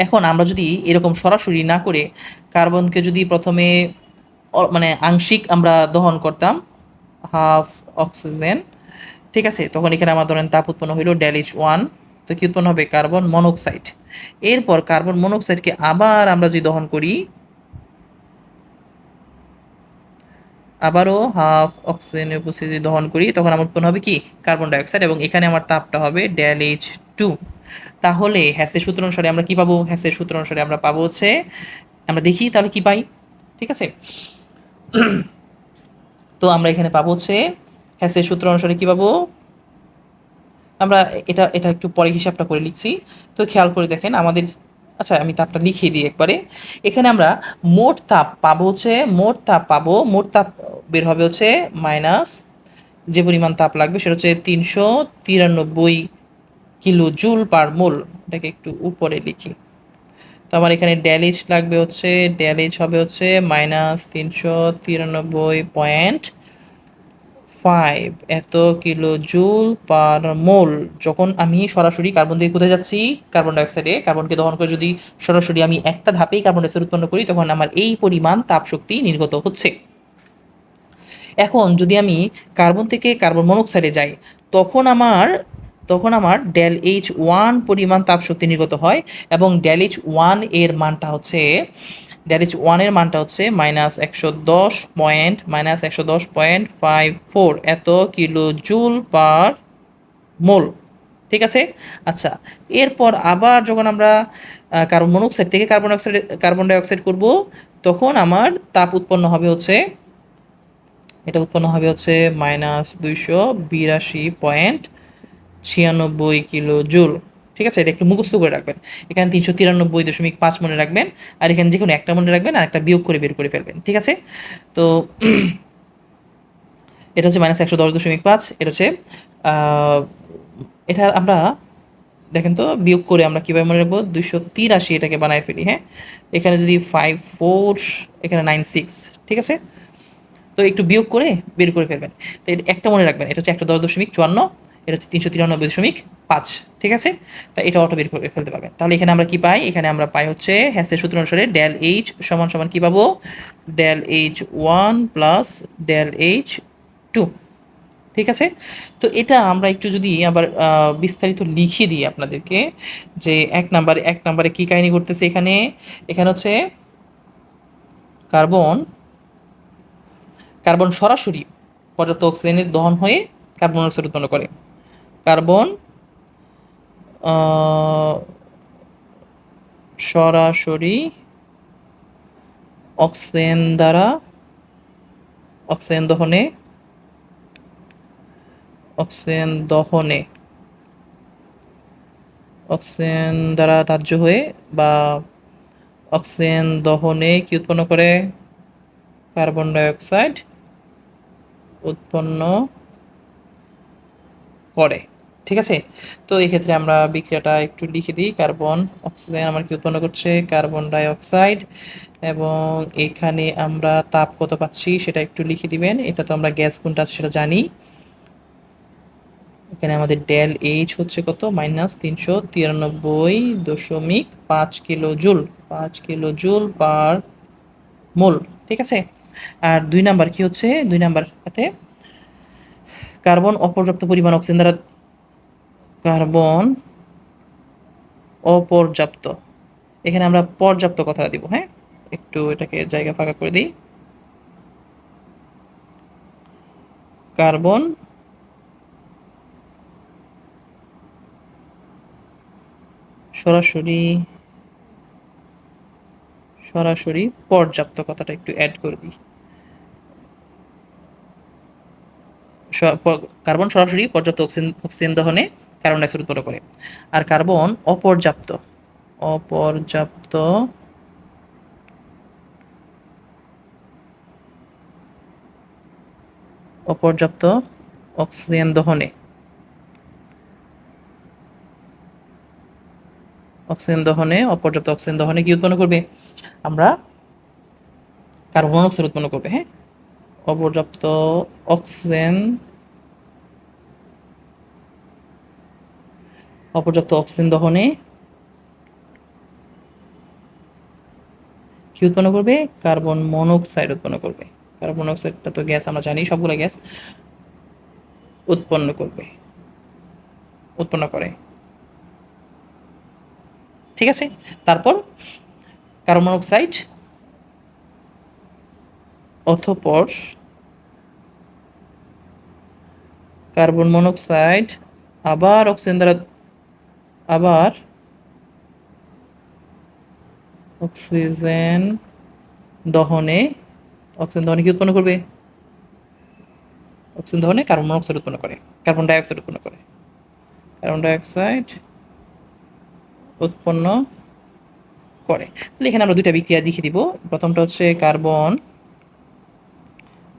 B: এখন আমরা যদি এরকম সরাসরি না করে কার্বনকে যদি প্রথমে মানে আংশিক আমরা দহন করতাম, হাফ অক্সিজেন, ঠিক আছে, তখন এখানে আমার ধরেন তাপ উৎপন্ন হইল ডেল এইচ ওয়ান। তো কি উৎপন্ন হবে, কার্বন মনোক্সাইড। এরপর কার্বন মনোক্সাইডকে আবার আমরা যদি দহন করি, আবারও হাফ অক্সিজেনের উপস্থিতি দহন করি, তখন আমার উৎপন্ন হবে কি, কার্বন ডাইঅক্সাইড, এবং এখানে আমার তাপটা হবে ডেল এইচ টু। তাহলে হ্যাসের সূত্র অনুসারে আমরা কি পাবো, হ্যাসের সূত্র অনুসারে আমরা পাবো হচ্ছে, আমরা দেখি তাহলে কি পাই, ঠিক আছে। তো আমরা এখানে পাবো হচ্ছে হ্যাসের সূত্র অনুসারে কি পাবো, আমরা এটা এটা একটু পরে হিসাবটা করে লিখছি। তো খেয়াল করে দেখেন আমাদের, আচ্ছা আমি তাপটা লিখিয়ে দিই একবারে। এখানে আমরা মোট তাপ পাবো হচ্ছে, মোট তাপ বের হবে হচ্ছে মাইনাস যে পরিমাণ তাপ লাগবে সেটা হচ্ছে 393 কিলো জুল পার মোল। এটাকে একটু উপরে লিখি। তো আমার এখানে ডেল এইচ লাগবে হচ্ছে, ডেল এইচ হবে হচ্ছে -393.5 এত কিলো জুল পার মোল। যখন আমি সরাসরি কার্বন থেকে কোথায় যাচ্ছি, কার্বন ডাইঅক্সাইডে, কার্বনকে দহন করে যদি সরাসরি আমি একটা ধাপেই কার্বন ডাইঅক্সাইড উৎপন্ন করি, তখন আমার এই পরিমাণ তাপ শক্তি নির্গত হচ্ছে। এখন যদি আমি কার্বন থেকে কার্বন মনোক্সাইডে যাই, তখন আমার ডেল এইচ ওয়ান পরিমাণ তাপ শক্তি নির্গত হয়, এবং ডেল এইচ ওয়ানের মানটা হচ্ছে -110.54 এত কিলো জুল পার মোল, ঠিক আছে। আচ্ছা, এরপর আবার যখন আমরা কার্বন মনোক্সাইড থেকে কার্বন ডাইঅক্সাইড করব, তখন আমার তাপ উৎপন্ন হবে হচ্ছে, এটা উৎপন্ন হবে হচ্ছে -282.96 কিলো জুল, ঠিক আছে। এটা একটু মুখস্থ করে রাখবেন, এখানে 393.5 মনে রাখবেন, আর এখানে যে কোনো একটা মনে রাখবেন, আর একটা বিয়োগ করে বের করে ফেলবেন, ঠিক আছে। তো এটা হচ্ছে -110.5, এটা হচ্ছে এটা আমরা দেখেন তো বিয়োগ করে আমরা কীভাবে মনে রাখবো, 283 এটাকে বানায় ফেলি, হ্যাঁ, এখানে যদি 54, এখানে 96, ঠিক আছে। তো একটু বিয়োগ করে বের করে ফেলবেন। তো এটা একটা মনে রাখবেন, এটা হচ্ছে 110.54, এটা হচ্ছে 393.5, ঠিক আছে। তা এটা অটো বের করে ফেলতে পারবেন। তাহলে এখানে আমরা কি পাই, এখানে আমরা পাই হচ্ছে হ্যাসের সূত্র অনুসারে ডেল এইচ সমান সমান কি পাবো, del H one plus del H two, ঠিক আছে। তো এটা আমরা একটু যদি আবার বিস্তারিত লিখে দিই আপনাদেরকে, যে এক নাম্বারে কি কাহিনী করতেছে এখানে, এখানে হচ্ছে কার্বন সরাসরি পর্যাপ্ত অক্সিজেনের দহন হয়ে কার্বন মনোক্সাইড উৎপন্ন করে। কার্বন সরাসরি অক্সিজেন দ্বারা অক্সিজেন দহনে অক্সিজেন দ্বারা দাহ্য হয়ে বা অক্সিজেন দহনে কি উৎপন্ন করে, কার্বন ডাইঅক্সাইড উৎপন্ন করে, ঠিক আছে। তো এই ক্ষেত্রে আমরা বিক্রিয়াটা একটু লিখে দিই, কার্বন অক্সিজেন আমার কি উৎপন্ন করছে, কার্বন ডাইঅক্সাইড, এবং এখানে আমরা তাপ কত পাচ্ছি সেটা একটু লিখে দিবেন। এটা তো আমরা গ্যাস কোনটা আছে সেটা জানি। এখানে আমাদের ডেল এইচ হচ্ছে কত, -393.5 kilo joule, 5 kilo joule per mole, ঠিক আছে। আর দুই নাম্বার কি হচ্ছে, দুই নাম্বার হাতে কার্বন অপর্যাপ্ত পরিমাণ অক্সিজেন দ্বারা, কার্বন অপর্যাপ্ত, এখানে আমরা পর্যাপ্ত কথাটা দিব, হ্যাঁ, একটু এটাকে জায়গা ফাঁকা করে দিই। কার্বন সরাসরি সরাসরি পর্যাপ্ত কথাটা একটু অ্যাড করে দিই। কার্বন সরাসরি পর্যাপ্ত অক্সিজেন দহনে কার্বন ডাইঅক্সাইড উৎপন্ন করে। আর কার্বন অপর্যাপ্ত অপর্যাপ্ত অপর্যাপ্ত অক্সিজেন দহনে অপর্যাপ্ত অক্সিজেন দহনে কি উৎপন্ন করবে? আমরা কার্বন মনোক্সাইড উৎপন্ন করবে। হ্যাঁ, অপর্যাপ্ত অক্সিজেন দহনে কি উৎপন্ন করবে? কার্বন মনোক্সাইড উৎপন্ন করবে। কার্বন মনোক্সাইডটা তো গ্যাস, আমরা জানি সবগুলো গ্যাস উৎপন্ন করে। ঠিক আছে, তারপর কার্বন মনোক্সাইড অতঃপর কার্বন মনোক্সাইড আবার অক্সিজেন দহনে কি উৎপন্ন করবে? অক্সিজেন দহনে কার্বন মনোক্সাইড উৎপন্ন করে, কার্বন ডাইঅক্সাইড উৎপন্ন করে। তাহলে এখানে আমরা দুইটা বিক্রিয়া লিখে দিব। প্রথমটা হচ্ছে কার্বন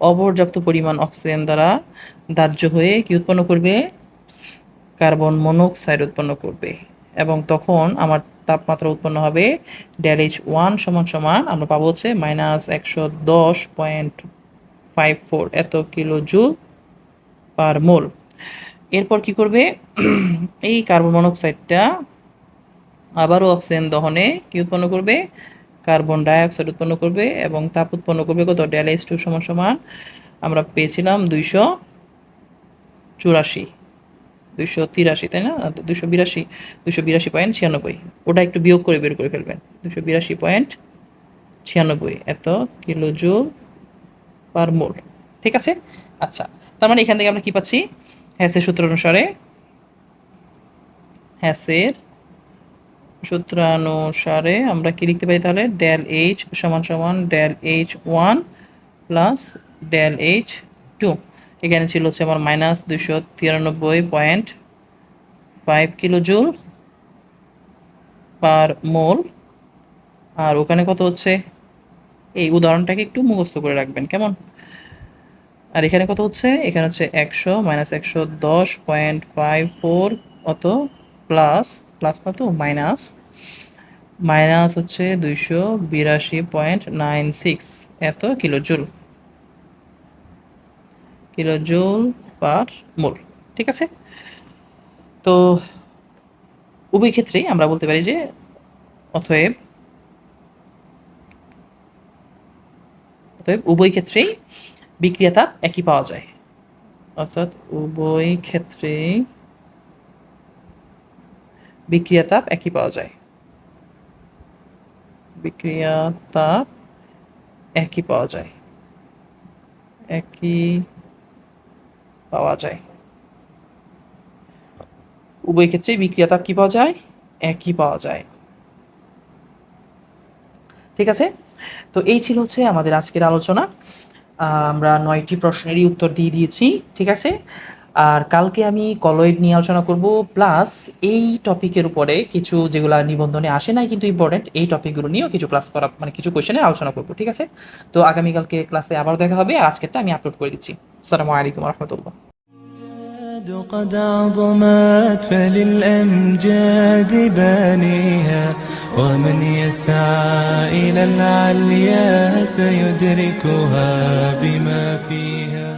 B: অপর্যাপ্ত পরিমাণ অক্সিজেন দ্বারা দাহ্য হয়ে কি উৎপন্ন করবে? কার্বন মনোক্সাইড উৎপন্ন করবে, এবং তখন আমার তাপমাত্রা উৎপন্ন হবে ΔH1 সমান আমরা পাবো হচ্ছে -110.54 এত কিলোজুল পার মোল। এরপর কি করবে? এই কার্বন মনোক্সাইডটা আবারও অক্সিজেন দহনে কি উৎপন্ন করবে? কার্বন ডাইঅক্সাইড উৎপন্ন করবে, এবং তাপ উৎপন্ন করবে কত? ΔH2 সমান আমরা পেয়েছিলাম 283, তাই না? 282.96, ওটা একটু বিয়োগ করে বের করে ফেলবেন। 282.96 এত কিলোজুল পার মোল। ঠিক আছে, আচ্ছা, তার মানে এখান থেকে আমরা কি পাচ্ছি? হ্যাসের সূত্র অনুসারে আমরা কি লিখতে পারি তাহলে? ΔH সমান ΔH1 প্লাস ΔH2। এখানে ছিল হচ্ছে আমার -293.5 কিলোজুল পার মোল। আর ওখানে কত হচ্ছে? এই উদাহরণটাকে একটু মুখস্থ করে রাখবেন, কেমন? আর এখানে কত হচ্ছে? এখানে হচ্ছে 100 -110.54 অত প্লাস না তো মাইনাস হচ্ছে 282.96 এত কিলোজুল পার মোল। ঠিক আছে, তো উভয় ক্ষেত্রেই আমরা বলতে পারি যে অতএব উভয় ক্ষেত্রেই বিক্রিয়া তাপ একই পাওয়া যায়। অর্থাৎ উভয় ক্ষেত্রেই বিক্রিয়া তাপ একই পাওয়া যায়। উভয় ক্ষেত্রেই বিক্রিয়া তাপ কি পাওয়া যায়? একই পাওয়া যায়। ঠিক আছে, তো এই ছিল হচ্ছে আমাদের আজকের আলোচনা। আমরা 9টি প্রশ্নেরই উত্তর দিয়ে দিয়েছি। ঠিক আছে, আর কালকে আমি কলয়েড নিয়ে আলোচনা করব, প্লাস এই টপিকের উপরে কিছু যেগুলো নিবন্ধনে আসে নাই কিন্তু ইম্পর্টেন্ট, এই টপিকগুলো নিয়েও কিছু ক্লাস করা, মানে কিছু কোয়েশ্চেনের আলোচনা করব। ঠিক আছে, তো আগামীকালকে ক্লাসে আবার দেখা হবে, আর আজকেরটা আমি আপলোড করে দিচ্ছি। আসসালামু আলাইকুম রহমতুল্লাহ।
A: قد عظمت فللأمجاد بانيها، ومن يسعى إلى العليا سيدركها بما فيها.